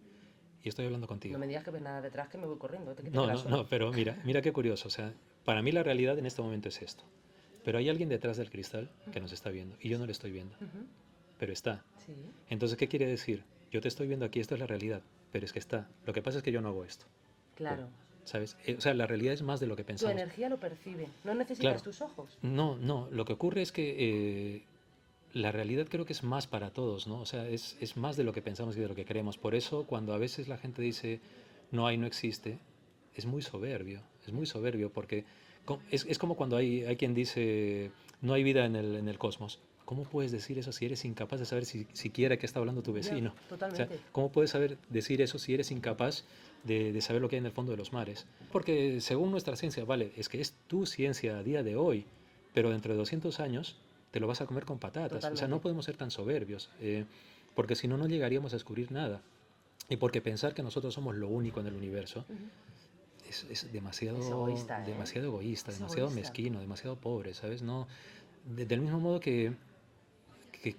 Y estoy hablando No contigo. me digas que ves nada detrás, que me voy corriendo, que te No, quedas no, solo. no, pero mira qué curioso. O sea, para mí la realidad en este momento es esto. Pero hay alguien detrás del cristal que nos está viendo y yo no le estoy viendo, pero está. Sí, Entonces, ¿qué quiere decir? Yo te estoy viendo aquí, esto es la realidad, pero es que está. Lo que pasa es que yo no hago esto. claro. ¿Sabes? O sea, la realidad es más de lo que Tu pensamos. energía lo percibe, no necesitas Claro, tus ojos. no, lo que ocurre es que la realidad creo que es más para todos, ¿no? O sea, es más de lo que pensamos y de lo que creemos. Por eso, cuando a veces la gente dice no hay, no existe, es muy soberbio, porque es como cuando hay quien dice no hay vida en el cosmos. ¿Cómo puedes decir eso si eres incapaz de saber siquiera qué está hablando tu Ya, vecino? O sea, totalmente. ¿cómo puedes decir eso si eres incapaz de saber lo que hay en el fondo de los mares? Porque según nuestra ciencia, vale, es que es tu ciencia a día de hoy, pero dentro de 200 años te lo vas a comer con patatas. O sea, no Totalmente. podemos ser tan soberbios, porque si no, no llegaríamos a descubrir nada. Y porque pensar que nosotros somos lo único en el universo es Es demasiado, egoísta, ¿eh? demasiado egoísta, Es demasiado egoísta. mezquino, demasiado pobre, ¿sabes? No, del mismo modo que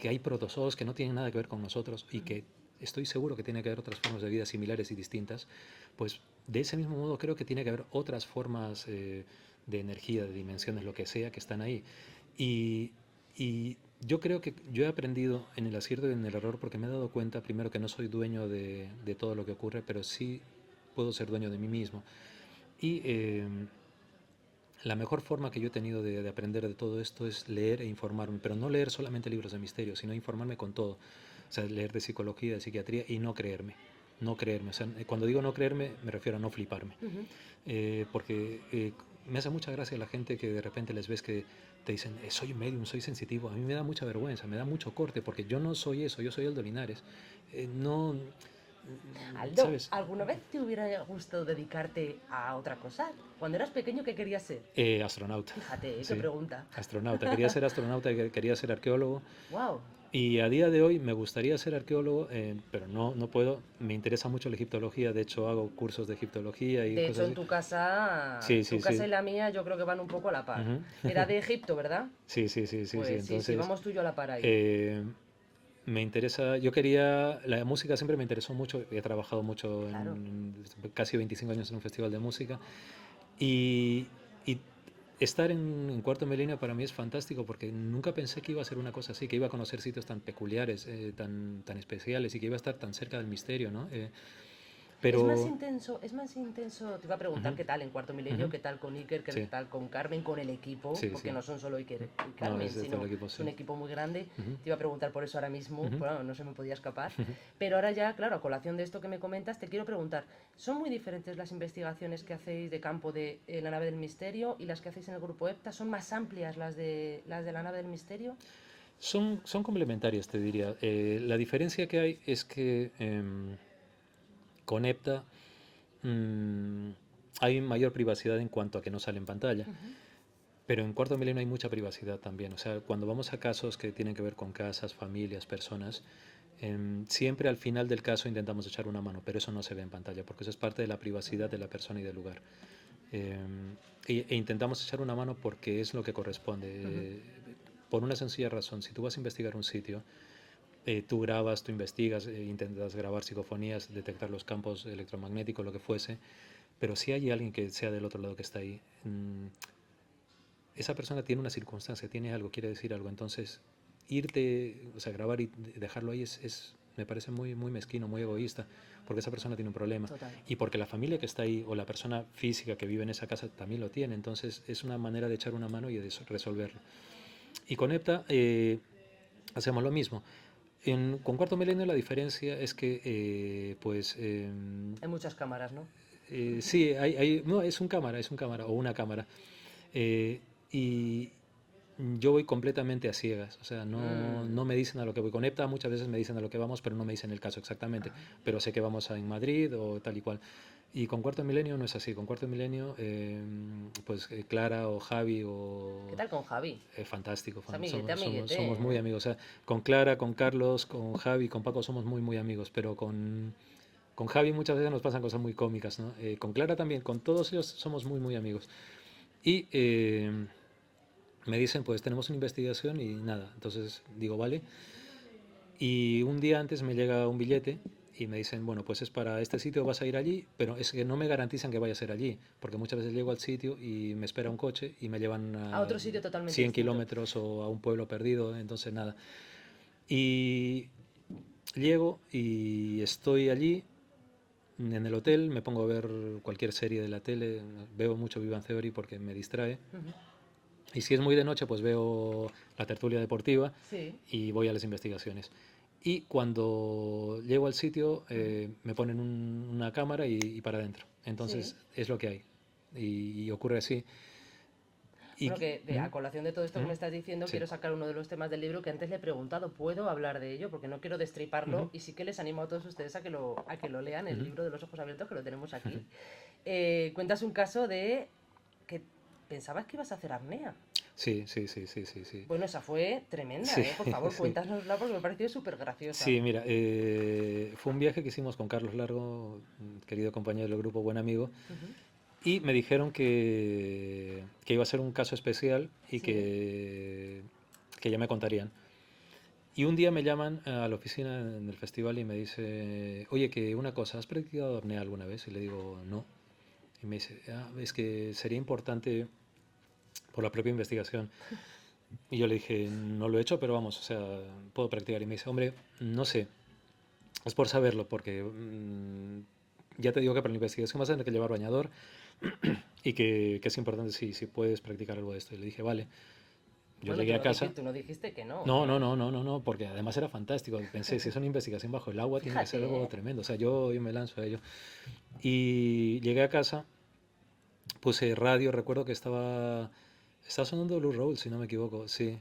hay protozoos que no tienen nada que ver con nosotros y que estoy seguro que tiene que haber otras formas de vida similares y distintas, pues de ese mismo modo creo que tiene que haber otras formas de energía, de dimensiones, lo que sea, que están ahí. Y, y yo creo que yo he aprendido en el acierto y en el error porque me he dado cuenta, primero, que no soy dueño de todo lo que ocurre, pero sí puedo ser dueño de mí mismo. Y la mejor forma que yo he tenido de aprender de todo esto es leer e informarme, pero no leer solamente libros de misterio, sino informarme con todo. O sea, leer de psicología, de psiquiatría y no creerme. No creerme. O sea, cuando digo no creerme, me refiero a no fliparme. Ujú. Porque me hace mucha gracia la gente que de repente les ves que te dicen, soy medium, soy sensitivo. A mí me da mucha vergüenza, me da mucho corte, porque yo no soy eso, yo soy Aldo Linares. No, Aldo, ¿sabes? ¿alguna vez te hubiera gustado dedicarte a otra cosa? Cuando eras pequeño, ¿qué querías ser? Astronauta, Fíjate, qué sí. pregunta. Astronauta. Quería ser astronauta, quería ser arqueólogo. Wow. Y a día de hoy me gustaría ser arqueólogo, pero no puedo. Me interesa mucho la egiptología, de hecho hago cursos de egiptología y De hecho, cosas en así. tu Sí, sí, casa sí. y la mía, yo creo que van un poco a la par. Ujú. Era de Egipto, ¿verdad? Sí, sí, sí, sí, sí. Pues sí, sí, Entonces, vamos tú y yo a la par ahí. eh, me interesa, yo quería, la música siempre me interesó mucho, he trabajado mucho Claro. casi 25 años en un festival de música y estar en Cuarto Milenio para mí es fantástico porque nunca pensé que iba a ser una cosa así, que iba a conocer sitios tan peculiares, tan especiales y que iba a estar tan cerca del misterio, ¿no? Pero... Es más intenso, te iba a preguntar Ujú, qué tal en Cuarto Milenio, ujú, qué tal con Iker, qué sí, tal con Carmen, con el equipo, sí, porque sí. no son solo Iker y No, Carmen, es de todo sino el equipo, es sí. un equipo muy grande. Ujú, Te iba a preguntar por eso ahora mismo, ujú, bueno, no se me podía escapar. ujú. Pero ahora ya, claro, a colación de esto que me comentas, te quiero preguntar, ¿son muy diferentes las investigaciones que hacéis de campo de la nave del misterio y las que hacéis en el grupo EPTA? ¿Son más amplias las de la nave del misterio? Son complementarias, te diría. La diferencia que hay es que con EPTA mm, hay mayor privacidad en cuanto a que no sale en pantalla. Ujú. Pero en Cuarto Milenio hay mucha privacidad también. O sea, cuando vamos a casos que tienen que ver con casas, familias, personas, siempre al final del caso intentamos echar una mano, pero eso no se ve en pantalla, porque eso es parte de la privacidad de la persona y del lugar. E intentamos echar una mano porque es lo que corresponde. Ujú. Por una sencilla razón, si tú vas a investigar un sitio, tú grabas, tú investigas, intentas grabar psicofonías, detectar los campos electromagnéticos, lo que fuese, pero si hay alguien que sea del otro lado que está ahí, esa persona tiene una circunstancia, tiene algo, quiere decir algo, entonces irte, o sea, grabar y dejarlo ahí me parece muy mezquino, muy egoísta, porque esa persona tiene un problema Total. y porque la familia que está ahí o la persona física que vive en esa casa también lo tiene, entonces es una manera de echar una mano y de resolverlo. Y con EPTA hacemos lo mismo. Con Cuarto Milenio la diferencia es que, Hay muchas cámaras, ¿no? sí, no, es un cámara o una cámara. Eh, y yo voy completamente a ciegas, o sea, no Mm. me dicen a lo que voy. Con EPTA muchas veces me dicen a lo que vamos, pero no me dicen el caso exactamente, pero sé que vamos en Madrid o tal y cual. Y con Cuarto Milenio no es así, con Cuarto Milenio, Clara o Javi ¿Qué o... tal con Javi? fantástico, Es amiguete, somos amiguete, muy ¿eh? amigos. O sea, con Clara, con Carlos, con Javi, con Paco somos muy amigos, pero con Javi muchas veces nos pasan cosas muy cómicas, ¿no? Con Clara también, con todos ellos somos muy amigos. Y me dicen, pues tenemos una investigación y nada. Entonces digo, vale. Y un día antes me llega un billete y me dicen, bueno, pues es para este sitio, vas a ir allí, pero es que no me garantizan que vaya a ser allí, porque muchas veces llego al sitio y me espera un coche y me llevan A a otro sitio totalmente 100 distinto. kilómetros o a un pueblo perdido, entonces nada. Y llego y estoy allí en el hotel, me pongo a ver cualquier serie de la tele, veo mucho Big Bang Theory porque me distrae. Ujú. Y si es muy de noche, pues veo la tertulia deportiva Sí. y voy a las investigaciones. Y cuando llego al sitio, Ujú. me ponen una cámara y para adentro. Sí. Entonces es lo que hay. Y ocurre así. Y, Bueno, que ¿Mm? a colación de todo esto que ¿Mm? me estás diciendo, Sí. quiero sacar uno de los temas del libro que antes le he preguntado. ¿Puedo hablar de ello? Porque no quiero destriparlo Ujú, y sí que les animo a todos ustedes a que lo lean, el ujú. libro de los ojos abiertos, que lo tenemos aquí. Cuentas un caso de que pensabas que ibas a hacer apnea. Sí, sí, sí, sí, sí, sí. Bueno, esa fue tremenda, Sí, ¿eh? Por favor, sí. cuéntanosla porque me pareció súper graciosa. Sí, mira, fue un viaje que hicimos con Carlos Largo, un querido compañero del grupo, buen amigo, Ujú. y me dijeron que iba a ser un caso especial y Sí, que ya me contarían. Y un día me llaman a la oficina en el festival y me dice, oye, que una cosa, ¿has practicado apnea alguna vez? Y le digo, no. Y me dice, "Ah, es que sería importante por la propia investigación". Y yo le dije, no lo he hecho, pero vamos, o sea, puedo practicar. Y me dice, hombre, no sé, es por saberlo, porque ya te digo que para la investigación vas a tener que llevar bañador y que es importante si puedes practicar algo de esto. Y le dije, vale. Yo Bueno, llegué a casa. tú no dijiste que no, No, no, ¿eh? no, no, no, no, porque además era fantástico. Pensé, si es una investigación bajo el agua, tiene que ser Fíjate, algo ¿eh? tremendo. O sea, yo me lanzo a ello. Y llegué a casa, puse radio, recuerdo que estaba sonando Blue Roll, si no me equivoco, sí.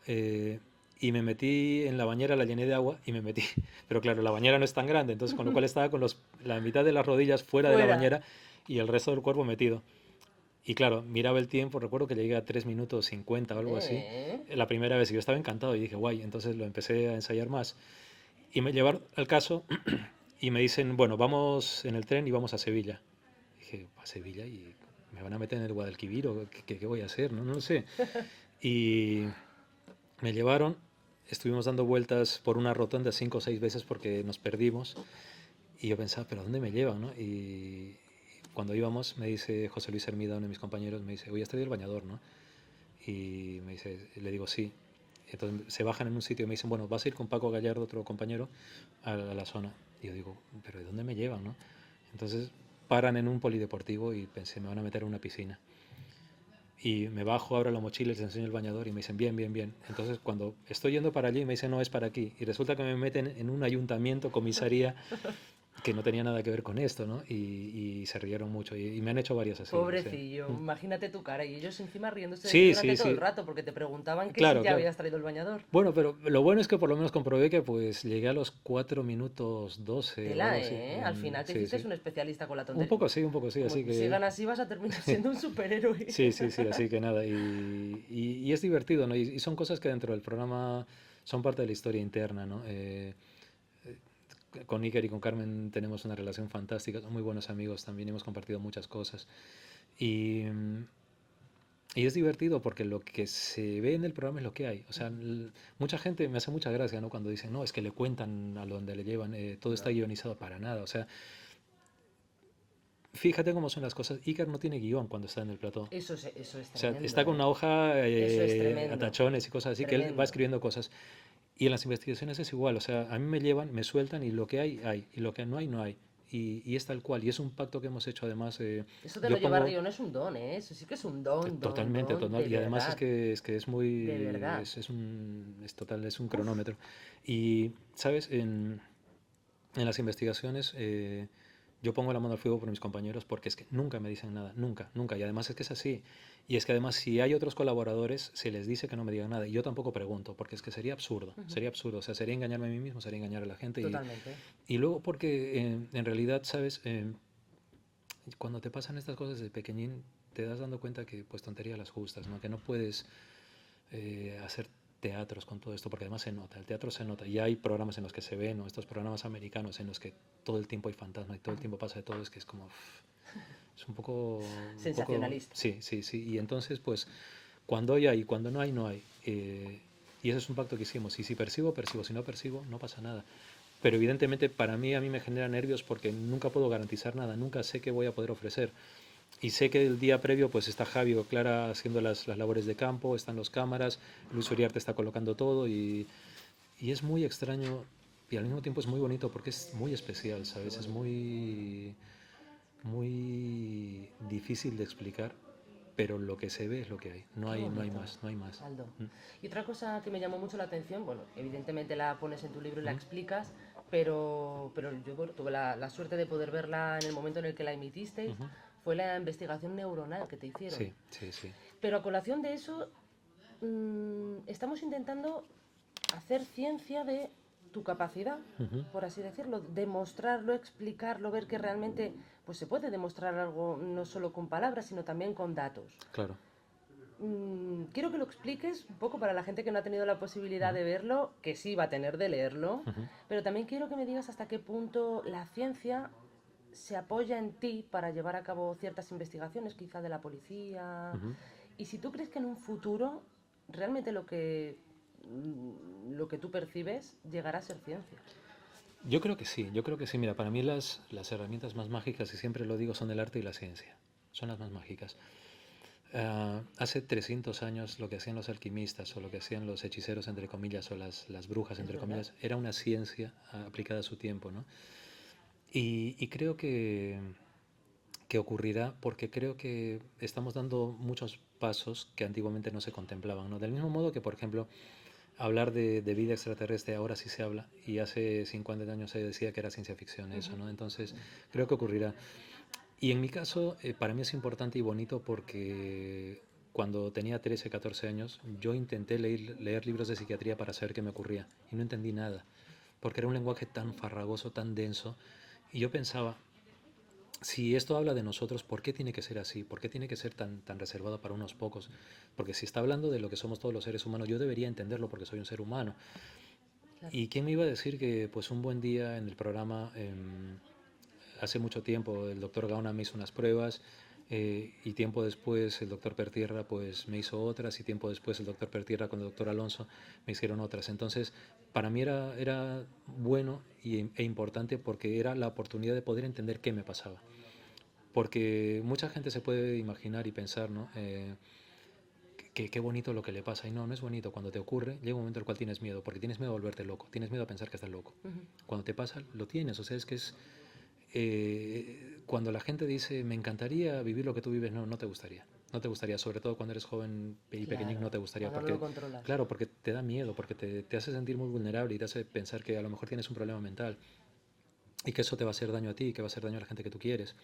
Eh, y me metí en la bañera, la llené de agua y me metí. Pero claro, la bañera no es tan grande, entonces con lo cual estaba con la mitad de las rodillas fuera de la Fuera. bañera y el resto del cuerpo metido. Y claro, miraba el tiempo, recuerdo que llegué a 3 minutos 50 o algo así. ¿Eh? La primera vez y yo estaba encantado y dije, guay, entonces lo empecé a ensayar más. Y me llevaron al caso y me dicen, bueno, vamos en el tren y vamos a Sevilla. Dije, ¿a Sevilla? ¿Y me van a meter en el Guadalquivir o qué voy a hacer? No, no lo sé. Y me llevaron, estuvimos dando vueltas por una rotonda 5 o 6 veces porque nos perdimos. Y yo pensaba, ¿pero a dónde me llevan? ¿No? Y cuando íbamos, me dice José Luis Hermida, uno de mis compañeros, me dice, oye, estoy del bañador, ¿no? Y me dice, le digo, sí. Entonces se bajan en un sitio y me dicen, bueno, vas a ir con Paco Gallardo, otro compañero, a la zona. Y yo digo, ¿pero de dónde me llevan, no? Entonces paran en un polideportivo y pensé, me van a meter en una piscina. Y me bajo, abro la mochila, les enseño el bañador y me dicen, bien, bien, bien. Entonces cuando estoy yendo para allí, me dicen, no, es para aquí. Y resulta que me meten en un ayuntamiento, comisaría, que no tenía nada que ver con esto, ¿no? Y se rieron mucho. Y me han hecho varias así, sí. Pobrecillo, imagínate tu cara y ellos encima riéndose de ti Sí, durante sí, todo el sí. rato porque te preguntaban que si Claro, ya claro. habías traído el bañador. Bueno, pero lo bueno es que por lo menos comprobé que pues llegué a los 4 minutos 12 o Tela, algo así. ¿eh? Al final te Sí, hiciste sí. un especialista con la tontería. Un poco sí, Como así que... sigan así vas a terminar siendo un superhéroe. Sí, sí, sí, así que nada. Y es divertido, ¿no? Y son cosas que dentro del programa son parte de la historia interna, ¿no? Con Iker y con Carmen tenemos una relación fantástica, son muy buenos amigos también, hemos compartido muchas cosas. Y, y es divertido porque lo que se ve en el programa es lo que hay. O sea, mucha gente me hace mucha gracia, ¿no? Cuando dicen, no, es que le cuentan a donde le llevan, todo está No, guionizado para nada. O sea, fíjate cómo son las cosas. Iker no tiene guión cuando está en el plató. eso es O sea, tremendo, está con ¿eh? una hoja Eso es a tremendo, tachones y cosas así, que él va tremendo. escribiendo cosas. Y en las investigaciones es igual. O sea, a mí me llevan, me sueltan y lo que hay, hay. Y lo que no hay, no hay. Y es tal cual. Y es un pacto que hemos hecho además. Eso de lo Yo llevar pongo guión es un don, ¿eh? Eso sí que es un don, don, totalmente, don, total. de Y además verdad, es que es de muy, verdad. es total, es un Uf, cronómetro. Y, ¿sabes? En las investigaciones yo pongo la mano al fuego por mis compañeros porque es que nunca me dicen nada, nunca, nunca. Y además es que es así. Y es que además si hay otros colaboradores se les dice que no me digan nada. Y yo tampoco pregunto porque es que sería absurdo, ujú, sería absurdo. O sea, sería engañarme a mí mismo, sería engañar a la gente. totalmente. Y luego porque en realidad, ¿sabes? Cuando te pasan estas cosas de pequeñín te das dando cuenta que pues tontería las justas, ¿no? Que no puedes hacer teatros con todo esto, porque además se nota, el teatro se nota, y hay programas en los que se ven, ¿no? Estos programas americanos en los que todo el tiempo hay fantasmas y todo el tiempo pasa de todo, es que es como, es un poco, Sensacionalista. sí, sí, sí, y entonces pues cuando hay, cuando no hay, no hay, y ese es un pacto que hicimos, y si percibo, percibo, si no percibo, no pasa nada. Pero evidentemente para mí, a mí me genera nervios porque nunca puedo garantizar nada, nunca sé qué voy a poder ofrecer. Y sé que el día previo pues está Javi o Clara haciendo las labores de campo, están los cámaras, Luis Uriarte está colocando todo y es muy extraño y al mismo tiempo es muy bonito porque es muy especial, Qué ¿sabes? Es bonito. muy difícil de explicar, pero lo que se ve es lo que hay. Qué No hay bonito, más, no hay más. Aldo. Mm, Y otra cosa que me llamó mucho la atención, bueno, evidentemente la pones en tu libro y la mm, explicas, pero yo bueno, tuve la suerte de poder verla en el momento en el que la emitisteis, ujú. fue la investigación neuronal que te hicieron. Sí, sí, sí. Pero a colación de eso, estamos intentando hacer ciencia de tu capacidad, Ujú, por así decirlo, demostrarlo, explicarlo, ver que realmente pues se puede demostrar algo no solo con palabras, sino también con datos. claro. Quiero que lo expliques un poco para la gente que no ha tenido la posibilidad Ujú, de verlo, que sí va a tener de leerlo, ujú, pero también quiero que me digas hasta qué punto la ciencia se apoya en ti para llevar a cabo ciertas investigaciones, quizá de la policía, ujú. y si tú crees que en un futuro realmente lo que tú percibes llegará a ser ciencia. Yo creo que sí, yo creo que sí. Mira, para mí las herramientas más mágicas, y siempre lo digo, son el arte y la ciencia. Son las más mágicas. Hace 300 años lo que hacían los alquimistas o lo que hacían los hechiceros, entre comillas, o las brujas, Es entre verdad. comillas, era una ciencia aplicada a su tiempo, ¿no? Y creo que ocurrirá porque creo que estamos dando muchos pasos que antiguamente no se contemplaban, ¿no? Del mismo modo que, por ejemplo, hablar de vida extraterrestre ahora sí se habla y hace 50 años se decía que era ciencia ficción eso, ¿no? Entonces creo que ocurrirá. Y en mi caso, para mí es importante y bonito porque cuando tenía 13, 14 años, yo intenté leer libros de psiquiatría para saber qué me ocurría y no entendí nada, porque era un lenguaje tan farragoso, tan denso, y yo pensaba, si esto habla de nosotros, ¿por qué tiene que ser así? ¿Por qué tiene que ser tan reservado para unos pocos? Porque si está hablando de lo que somos todos los seres humanos, yo debería entenderlo porque soy un ser humano. Claro. ¿Y quién me iba a decir que pues un buen día en el programa, hace mucho tiempo, el doctor Gauna me hizo unas pruebas y tiempo después el doctor Pertierra pues me hizo otras y tiempo después el doctor Pertierra con el doctor Alonso me hicieron otras? Entonces, para mí era bueno e importante porque era la oportunidad de poder entender qué me pasaba. Porque mucha gente se puede imaginar y pensar, ¿no? Qué bonito lo que le pasa. Y no, no es bonito. Cuando te ocurre, llega un momento en el cual tienes miedo, porque tienes miedo a volverte loco, tienes miedo a pensar que estás loco. Cuando te pasa, lo tienes. O sea, es que es... cuando la gente dice, me encantaría vivir lo que tú vives, no, no te gustaría. No te gustaría, sobre todo cuando eres joven y pequeñín, no Claro, te gustaría. cuando no lo Porque, controlas. claro, porque te da miedo, porque te hace sentir muy vulnerable y te hace pensar que a lo mejor tienes un problema mental y que eso te va a hacer daño a ti, que va a hacer daño a la gente que tú quieres.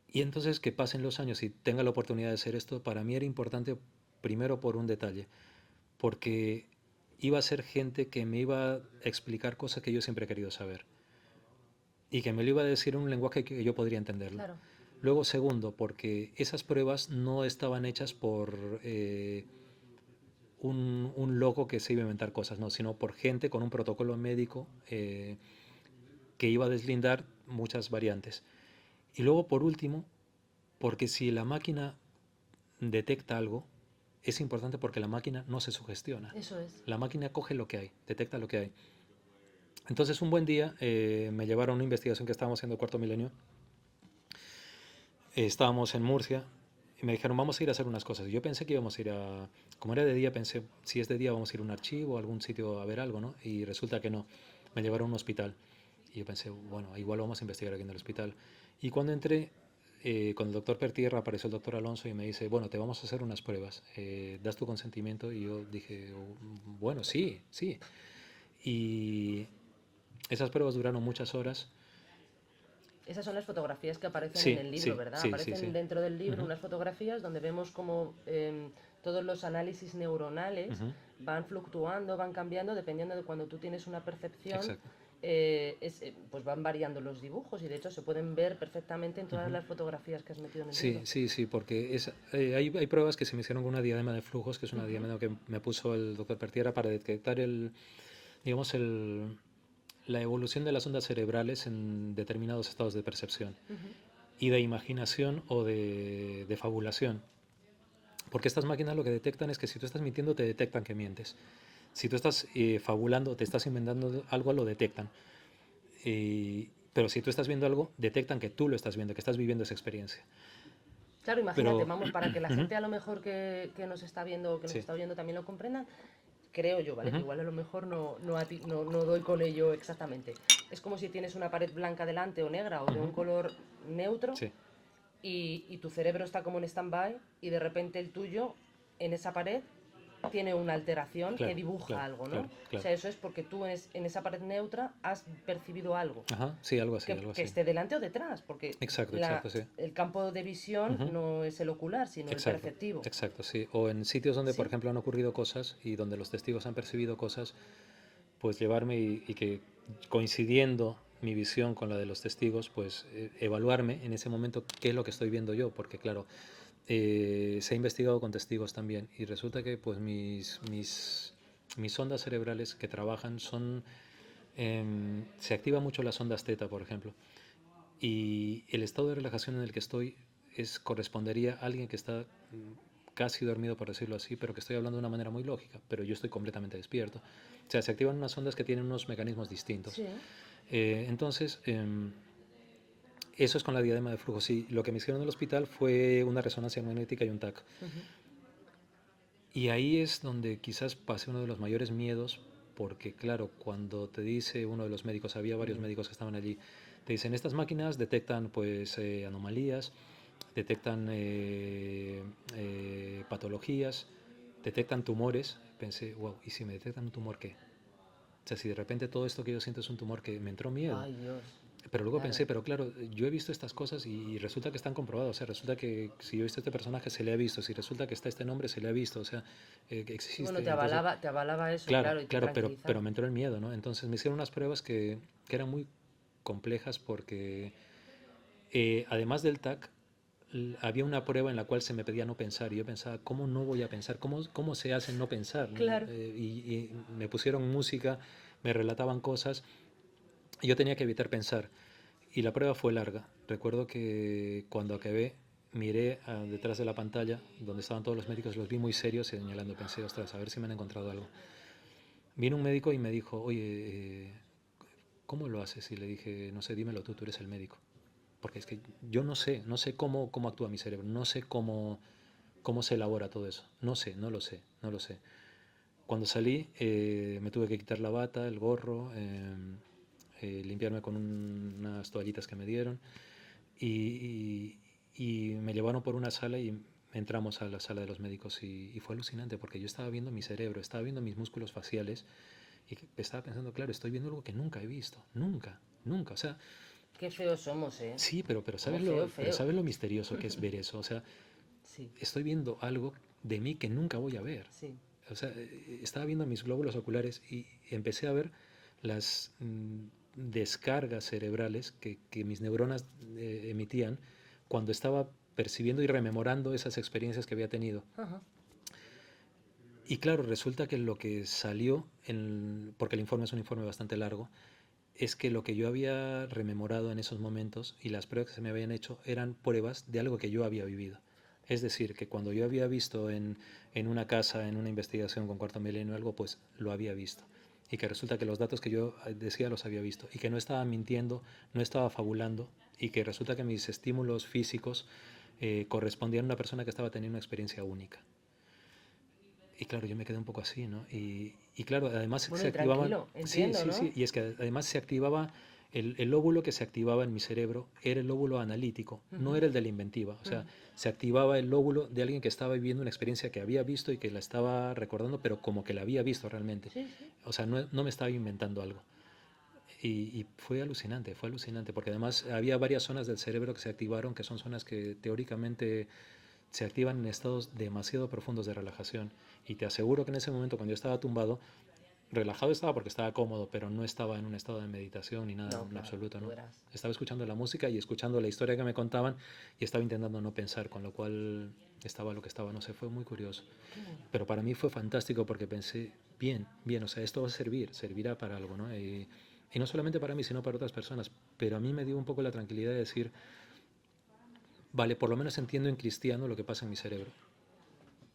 Y entonces que pasen los años y tenga la oportunidad de hacer esto, para mí era importante primero por un detalle, porque iba a ser gente que me iba a explicar cosas que yo siempre he querido saber y que me lo iba a decir en un lenguaje que yo podría entenderlo. Claro. Luego, segundo, porque esas pruebas no estaban hechas por un loco que se iba a inventar cosas, no, sino por gente con un protocolo médico que iba a deslindar muchas variantes. Y luego, por último, porque si la máquina detecta algo, es importante porque la máquina no se sugestiona. Eso es. La máquina coge lo que hay, detecta lo que hay. Entonces un buen día me llevaron a una investigación que estábamos haciendo Cuarto Milenio. Estábamos en Murcia y me dijeron, vamos a ir a hacer unas cosas. Y yo pensé que íbamos a ir a... Como era de día, pensé, si es de día vamos a ir a un archivo, a algún sitio a ver algo, ¿no? Y resulta que no. Me llevaron a un hospital. Y yo pensé, bueno, igual vamos a investigar aquí en el hospital. Y cuando entré, con el doctor Pertierra apareció el doctor Alonso y me dice, bueno, te vamos a hacer unas pruebas. ¿Das tu consentimiento? Y yo dije, "Oh, bueno, sí, sí". Y esas pruebas duraron muchas horas. Esas son las fotografías que aparecen en Sí, el libro, sí, ¿verdad? sí, sí, Aparecen sí. dentro del libro Ujú, unas fotografías donde vemos cómo todos los análisis neuronales ujú, van fluctuando, van cambiando, dependiendo de cuando tú tienes una percepción, exacto. pues van variando los dibujos y de hecho se pueden ver perfectamente en todas Ujú. las fotografías que has metido en el Sí, libro. sí, sí, porque hay pruebas que se me hicieron con una diadema de flujos, que es una Ujú. diadema que me puso el doctor Pertierra para detectar digamos, la evolución de las ondas cerebrales en determinados estados de percepción Ujú. y de imaginación o de fabulación. Porque estas máquinas lo que detectan es que si tú estás mintiendo, te detectan que mientes. Si tú estás fabulando, te estás inventando algo, lo detectan. Pero si tú estás viendo algo, detectan que tú lo estás viendo, que estás viviendo esa experiencia. Claro, imagínate, Pero, vamos, para que la ujú, gente a lo mejor que nos está viendo o que nos sí, está oyendo también lo comprenda, creo yo, ¿vale? Que ujú, igual a lo mejor no doy con ello exactamente. Es como si tienes una pared blanca delante o negra o de un ujú, color neutro sí, y tu cerebro está como en stand-by y de repente el tuyo en esa pared tiene una alteración que claro, dibuja claro, algo, ¿no? claro, O claro. sea, eso es porque tú en esa pared neutra has percibido algo Ajá, sí, algo así, algo que así. esté delante o detrás, porque Exacto, exacto, sí. el campo de visión Ujú, no es el ocular, sino el exacto, perceptivo. exacto, sí. O en sitios donde, por ¿Sí? ejemplo, han ocurrido cosas y donde los testigos han percibido cosas, pues llevarme y que coincidiendo mi visión con la de los testigos, pues evaluarme en ese momento qué es lo que estoy viendo yo, porque claro, se ha investigado con testigos también y resulta que pues mis ondas cerebrales que trabajan son, se activan mucho las ondas teta, por ejemplo, y el estado de relajación en el que estoy correspondería a alguien que está casi dormido, por decirlo así, pero que estoy hablando de una manera muy lógica, pero yo estoy completamente despierto. O sea, se activan unas ondas que tienen unos mecanismos distintos. Sí. Entonces, eso es con la diadema de flujo. Sí, lo que me hicieron en el hospital fue una resonancia magnética y un TAC. Ujú. Y ahí es donde quizás pasé uno de los mayores miedos, porque claro, cuando te dice uno de los médicos, había varios médicos que estaban allí, te dicen, estas máquinas detectan pues anomalías, detectan patologías, detectan tumores. Pensé, wow, ¿y si me detectan un tumor qué? O sea, si de repente todo esto que yo siento es un tumor, que me entró miedo. Ay, Dios. Pero luego Claro. pensé, pero claro, yo he visto estas cosas y resulta que están comprobadas. O sea, resulta que si yo he visto este personaje, se le ha visto. Si resulta que está este nombre, se le ha visto. O sea, que Sí, bueno, existe. Entonces, te avalaba eso, claro, claro, y te claro, pero tranquilizaba. me entró el miedo, ¿no? Entonces me hicieron unas pruebas que eran muy complejas porque, además del TAC, había una prueba en la cual se me pedía no pensar y yo pensaba, ¿cómo no voy a pensar? ¿Cómo se hace no pensar? Claro. Y me pusieron música, me relataban cosas y yo tenía que evitar pensar. Y la prueba fue larga. Recuerdo que cuando acabé, miré detrás de la pantalla donde estaban todos los médicos, los vi muy serios y señalando. Pensé, ostras, a ver si me han encontrado algo. Vino un médico y me dijo, oye, ¿cómo lo haces? Y le dije, no sé, dímelo tú eres el médico. Porque es que yo no sé cómo actúa mi cerebro, no sé cómo se elabora todo eso. No sé, no lo sé. Cuando salí, me tuve que quitar la bata, el gorro, limpiarme con unas toallitas que me dieron y, y me llevaron por una sala y entramos a la sala de los médicos y fue alucinante porque yo estaba viendo mi cerebro, estaba viendo mis músculos faciales y estaba pensando, claro, estoy viendo algo que nunca he visto, nunca, nunca. O sea, Qué feos somos, ¿eh? sí, pero Como ¿sabes feo, pero feo. ¿sabes lo misterioso que es ver eso? O sea, Sí, estoy viendo algo de mí que nunca voy a ver. sí. O sea, estaba viendo mis glóbulos oculares y empecé a ver las descargas cerebrales que mis neuronas emitían cuando estaba percibiendo y rememorando esas experiencias que había tenido. Ajá. Y claro, resulta que lo que salió, porque el informe es un informe bastante largo, es que lo que yo había rememorado en esos momentos y las pruebas que se me habían hecho eran pruebas de algo que yo había vivido. Es decir, que cuando yo había visto en una casa, en una investigación con Cuarto Milenio algo, pues lo había visto. Y que resulta que los datos que yo decía los había visto. Y que no estaba mintiendo, no estaba fabulando. Y que resulta que mis estímulos físicos correspondían a una persona que estaba teniendo una experiencia única. Y claro, yo me quedé un poco así, ¿no? Y claro, además Bueno, se y activaban, tranquilo, sí, entiendo, sí, ¿no? sí, y es que además se activaba, el lóbulo que se activaba en mi cerebro era el lóbulo analítico, no Ujú, era el de la inventiva, o sea, ujú. se activaba el lóbulo de alguien que estaba viviendo una experiencia que había visto y que la estaba recordando, pero como que la había visto realmente, Sí, sí. o sea, no me estaba inventando algo. Y fue alucinante, porque además había varias zonas del cerebro que se activaron, que son zonas que teóricamente se activan en estados demasiado profundos de relajación. Y te aseguro que en ese momento, cuando yo estaba tumbado, relajado estaba porque estaba cómodo, pero no estaba en un estado de meditación ni nada No, en claro, absoluto, tú ¿no? verás. Estaba escuchando la música y escuchando la historia que me contaban y estaba intentando no pensar, con lo cual estaba lo que estaba, no sé, fue muy curioso. Qué bueno. Pero para mí fue fantástico porque pensé, bien, bien, o sea, esto va a servir, servirá para algo, ¿no? Y no solamente para mí, sino para otras personas. Pero a mí me dio un poco la tranquilidad de decir, vale, por lo menos entiendo en cristiano lo que pasa en mi cerebro.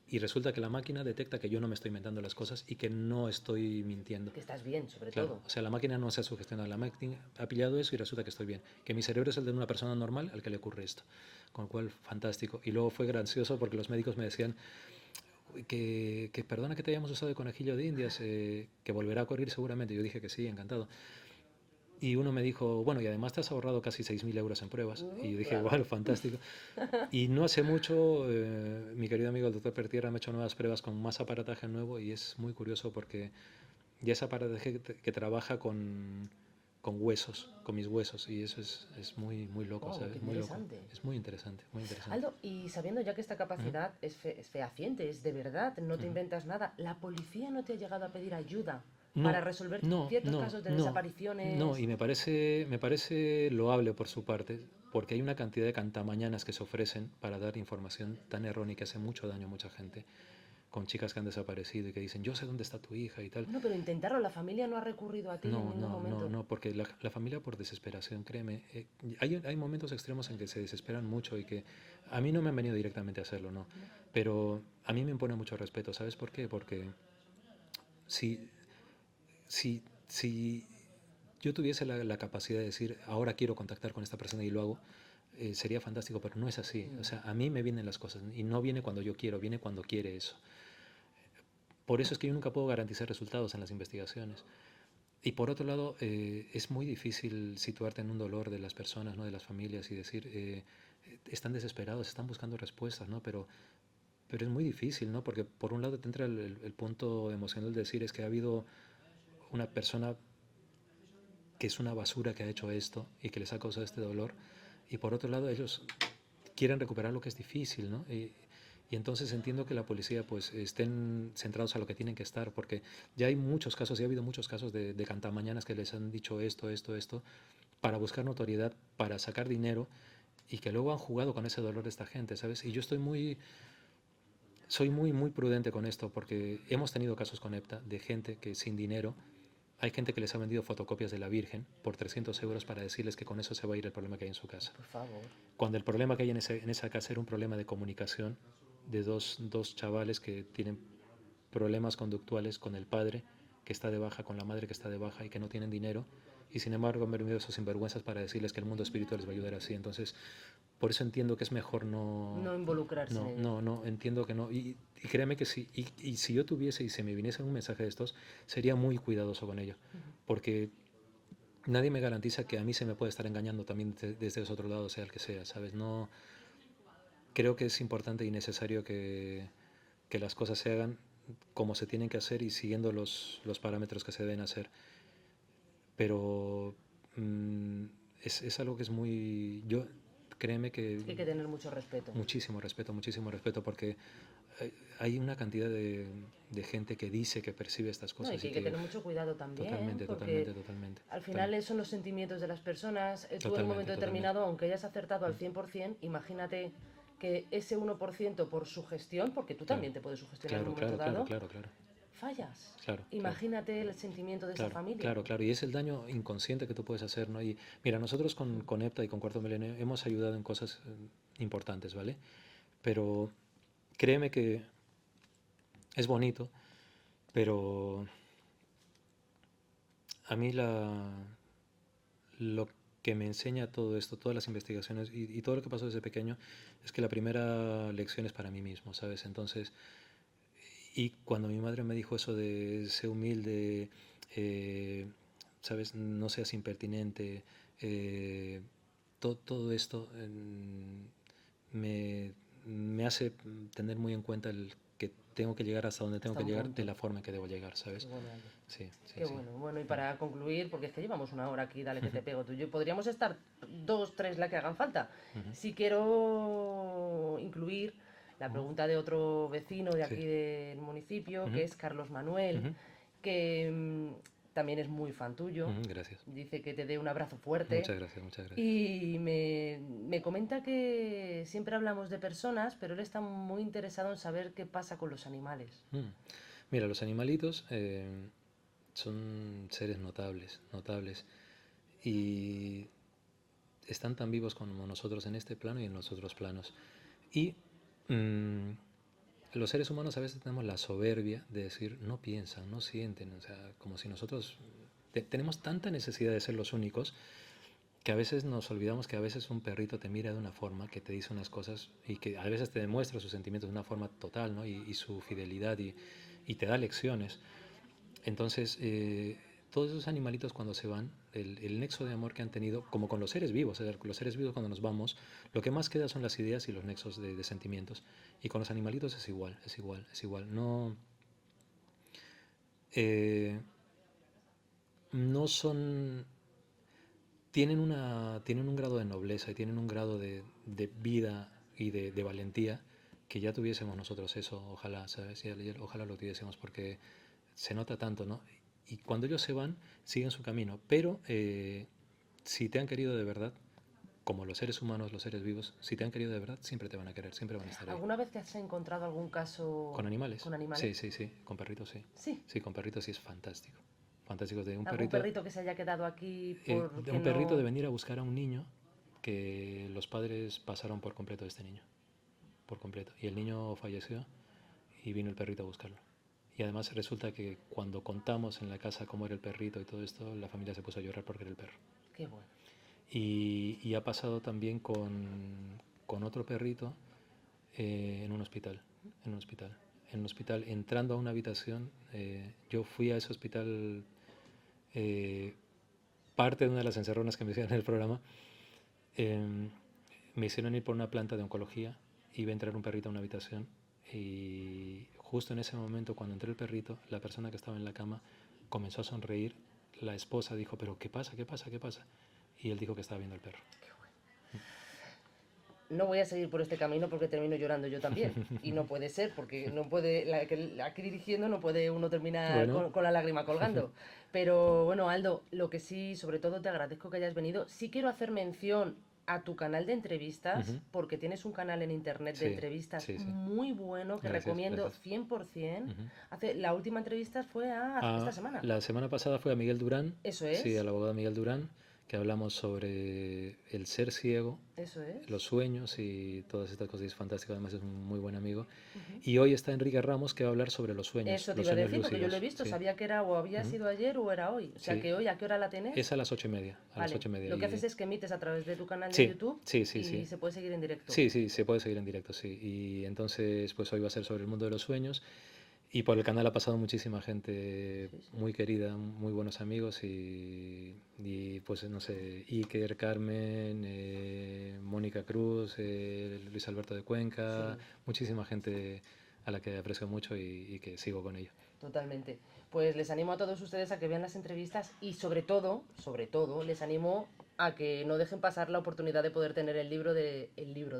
Y resulta que la máquina detecta que yo no me estoy inventando las cosas y que no estoy mintiendo. Que estás bien, sobre Claro, todo. o sea, la máquina no se ha sugestionado, la máquina ha pillado eso y resulta que estoy bien. Que mi cerebro es el de una persona normal al que le ocurre esto. Con lo cual, fantástico. Y luego fue gracioso porque los médicos me decían que perdona que te hayamos usado de conejillo de indias, que volverá a ocurrir seguramente. Yo dije que sí, encantado. Y uno me dijo, bueno, y además te has ahorrado casi 6.000 euros en pruebas. Y yo dije, Claro. wow, fantástico. Y no hace mucho, mi querido amigo el doctor Pertierra me ha hecho nuevas pruebas con más aparataje nuevo y es muy curioso porque ya es aparataje que trabaja con huesos, con mis huesos y eso es muy, muy loco, Wow, qué ¿sabes? Muy loco. interesante. Es muy interesante, muy interesante. Aldo, y sabiendo ya que esta Ujú, capacidad es fehaciente, es de verdad, no te ujú. inventas nada, ¿la policía no te ha llegado a pedir ayuda para No, resolver no, ciertos no, casos de no, no, desapariciones? y me parece loable por su parte, porque hay una cantidad de cantamañanas que se ofrecen para dar información tan errónea que hace mucho daño a mucha gente, con chicas que han desaparecido y que dicen, yo sé dónde está tu hija y tal. Bueno, pero intentarlo, la familia no ha recurrido a ti en No, ningún no, no, momento. no, porque la familia por desesperación, créeme, hay momentos extremos en que se desesperan mucho y que a mí no me han venido directamente a hacerlo, no, pero a mí me impone mucho respeto, ¿sabes por qué? Porque si, si yo tuviese la capacidad de decir, ahora quiero contactar con esta persona y lo hago, sería fantástico, pero no es así. O Mm, sea, a mí me vienen las cosas y no viene cuando yo quiero, viene cuando quiere eso. por eso es que yo nunca puedo garantizar resultados en las investigaciones. Y por otro lado, es muy difícil situarte en un dolor de las personas, ¿no? De las familias y decir, están desesperados, están buscando respuestas, ¿no? Pero es muy difícil, ¿no? Porque por un lado te entra el punto emocional de decir es que ha habido una persona que es una basura que ha hecho esto y que les ha causado este dolor, y por otro lado ellos quieren recuperar lo que es difícil, ¿no? Y entonces entiendo que la policía pues estén centrados a lo que tienen que estar, porque ya hay muchos casos, ya ha habido muchos casos de cantamañanas que les han dicho esto, para buscar notoriedad, para sacar dinero, y que luego han jugado con ese dolor de esta gente, ¿sabes? Y yo soy muy prudente con esto, porque hemos tenido casos con EPTA de gente que sin dinero, hay gente que les ha vendido fotocopias de la Virgen por 300 euros para decirles que con eso se va a ir el problema que hay en su casa. Por favor. Cuando el problema que hay en esa casa era un problema de comunicación de dos chavales que tienen problemas conductuales con el padre que está de baja, con la madre que está de baja y que no tienen dinero, y sin embargo han venido esos sinvergüenzas para decirles que el mundo espiritual les va a ayudar así. Entonces, por eso entiendo que es mejor No involucrarse en ello. no, entiendo que no. Y créeme que y si yo tuviese y se me viniese un mensaje de estos, sería muy cuidadoso con ello, porque nadie me garantiza que a mí se me puede estar engañando también desde ese otro lado, sea el que sea, ¿sabes? No, creo que es importante y necesario que las cosas se hagan como se tienen que hacer y siguiendo los parámetros que se deben hacer. Pero mm, es algo que es muy... Yo, créeme que Hay que tener mucho respeto. muchísimo respeto, porque hay una cantidad de gente que dice que percibe estas No, y cosas que y hay que que tener mucho cuidado también, totalmente, porque totalmente, totalmente. al final son los sentimientos de las personas. Tú en un Totalmente, momento totalmente. determinado, aunque hayas acertado al 100%, imagínate que ese 1% por sugestión, porque tú Claro, también te puedes sugestionar en un claro, momento claro, dado, claro, claro, fallas. claro, claro. Imagínate el sentimiento de esa Claro, familia. claro, claro. Y es el daño inconsciente que tú puedes hacer, ¿no? Y mira, nosotros con EPTA y con Cuarto Milenio hemos ayudado en cosas importantes, ¿vale? Pero créeme que es bonito, pero a mí lo que me enseña todo esto, todas las investigaciones y todo lo que pasó desde pequeño, es que la primera lección es para mí mismo, ¿sabes? Entonces, y cuando mi madre me dijo eso de ser humilde, eh, ¿sabes? No seas impertinente, eh, todo esto me, me hace tener muy en cuenta el que tengo que llegar hasta donde tengo Hasta que un llegar de punto. la forma en que debo llegar, Qué ¿sabes? bueno, Ale. Sí, sí, Qué sí. bueno. Bueno, y para concluir, porque es que llevamos una hora aquí, dale que te pego tú y yo, podríamos estar dos, tres, la que hagan falta. Ujú, Si quiero incluir la ujú, pregunta de otro vecino de sí. aquí del municipio, Ujú, que es Carlos Manuel, ujú, que también es muy fan tuyo. ujú, gracias. Dice que te dé un abrazo fuerte. Muchas gracias, muchas gracias. Y me comenta que siempre hablamos de personas, pero él está muy interesado en saber qué pasa con los animales. Mm. Mira, los animalitos son seres notables, notables. Y están tan vivos como nosotros en este plano y en los otros planos. Y mm, los seres humanos a veces tenemos la soberbia de decir, no piensan, no sienten, o sea, como si nosotros tenemos tanta necesidad de ser los únicos que a veces nos olvidamos que a veces un perrito te mira de una forma, que te dice unas cosas y que a veces te demuestra sus sentimientos de una forma total, ¿no? Y su fidelidad y te da lecciones. Entonces, todos esos animalitos cuando se van, el nexo de amor que han tenido, como con los seres vivos, es decir, los seres vivos cuando nos vamos, lo que más queda son las ideas y los nexos de sentimientos. Y con los animalitos es igual, es igual, es igual. No, eh, no son... Tienen un grado de nobleza y tienen un grado de vida y de valentía que ya tuviésemos nosotros eso, ojalá, ¿sabes? Ojalá lo tuviésemos porque se nota tanto, ¿no? Y cuando ellos se van, siguen su camino, pero si te han querido de verdad, como los seres humanos, los seres vivos, si te han querido de verdad, siempre te van a querer, siempre van a estar ahí. ¿Alguna vez te has encontrado algún ¿Con caso animales? con animales? Sí, sí, sí, con perritos sí. Sí. Sí, con perritos sí es fantástico. Fantástico. De un ¿Algún perrito, perrito que se haya quedado aquí de porque un perrito de no... venir a buscar a un niño que los padres pasaron por completo de este niño, por completo. Y el niño falleció y vino el perrito a buscarlo. Y además resulta que cuando contamos en la casa cómo era el perrito y todo esto, la familia se puso a llorar porque era el perro. Qué bueno. Y ha pasado también con otro perrito en un hospital. En un hospital. en un hospital, entrando a una habitación. Yo fui a ese hospital, parte de una de las encerronas que me hicieron en el programa. em, Me hicieron ir por una planta de oncología. Iba a entrar un perrito a una habitación y justo en ese momento, cuando entró el perrito, la persona que estaba en la cama comenzó a sonreír. La esposa dijo, pero ¿qué pasa? ¿Qué pasa? ¿Qué pasa? Y él dijo que estaba viendo al perro. No voy a seguir por este camino porque termino llorando yo también. Y no puede ser, porque no puede, aquí dirigiendo no puede uno terminar Bueno, con la lágrima colgando. Pero bueno, Aldo, lo que sí, sobre todo te agradezco que hayas venido. Sí quiero hacer mención a tu canal de entrevistas, ujú, porque tienes un canal en internet de sí, entrevistas sí, sí. muy bueno que Gracias, recomiendo gracias. 100%. Ujú. La última entrevista fue esta semana. La semana pasada fue a Miguel Durán, Eso sí, es, al abogado Miguel Durán, que hablamos sobre el ser ciego, eso los es. sueños y todas estas cosas. Es fantástico, además es un muy buen amigo. Ujú. Y hoy está Enrique Ramos, que va a hablar sobre Eso te los iba a sueños decir, porque yo lo he lúcidos. visto, Sí. sabía que era o había Ujú. sido ayer o era hoy. O sea Sí, que hoy, ¿a qué hora la tenés? es a las 8:30, a las Vale, 8:30. lo que haces Y es que emites a través de tu canal de sí, YouTube sí, sí, y sí. se puede seguir en directo. Sí, sí, se puede seguir en directo, sí. Y entonces, pues hoy va a ser sobre el mundo de los sueños. Y por el canal ha pasado muchísima gente Sí, sí. muy querida, muy buenos amigos pues no sé, Iker, Carmen, Mónica Cruz, Luis Alberto de Cuenca, Sí, muchísima gente a la que aprecio mucho y que sigo con ella. totalmente. Pues les animo a todos ustedes a que vean las entrevistas y sobre todo, les animo a que no dejen pasar la oportunidad de poder tener el libro de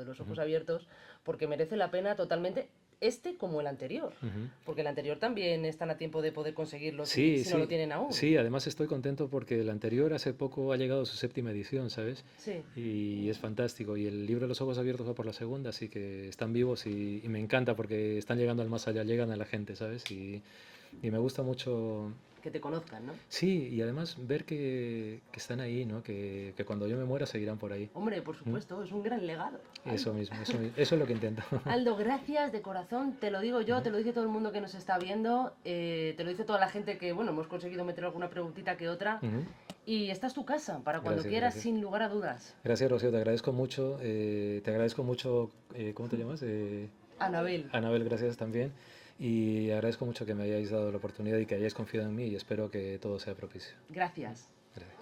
los ojos Ujú, abiertos, porque merece la pena totalmente este como el anterior. ujú. Porque el anterior también están a tiempo de poder conseguirlo Sí, si no lo sí, tienen aún. sí, además estoy contento porque el anterior hace poco ha llegado a su séptima edición, ¿sabes? Sí. Y es fantástico. Y el libro de los ojos abiertos va por la segunda, así que están vivos y me encanta porque están llegando al más allá, llegan a la gente, ¿sabes? Y me gusta mucho, Que te conozcan, ¿no? sí, y además ver que están ahí, ¿no? Que cuando yo me muera seguirán por ahí. Hombre, por ¿Mm? supuesto, es un gran legado, Eso Aldo. mismo, eso es lo que intento. Aldo, gracias de corazón, te lo digo yo, Ujú, te lo dice todo el mundo que nos está viendo, te lo dice toda la gente que, bueno, hemos conseguido meter alguna preguntita que otra. ujú. Y esta es tu casa, para cuando Gracias, quieras, gracias. sin lugar a dudas. Gracias, Rocío, te agradezco mucho, ¿cómo te llamas? Anabel, Anabel, gracias también. Y agradezco mucho que me hayáis dado la oportunidad y que hayáis confiado en mí y espero que todo sea propicio. gracias. Gracias.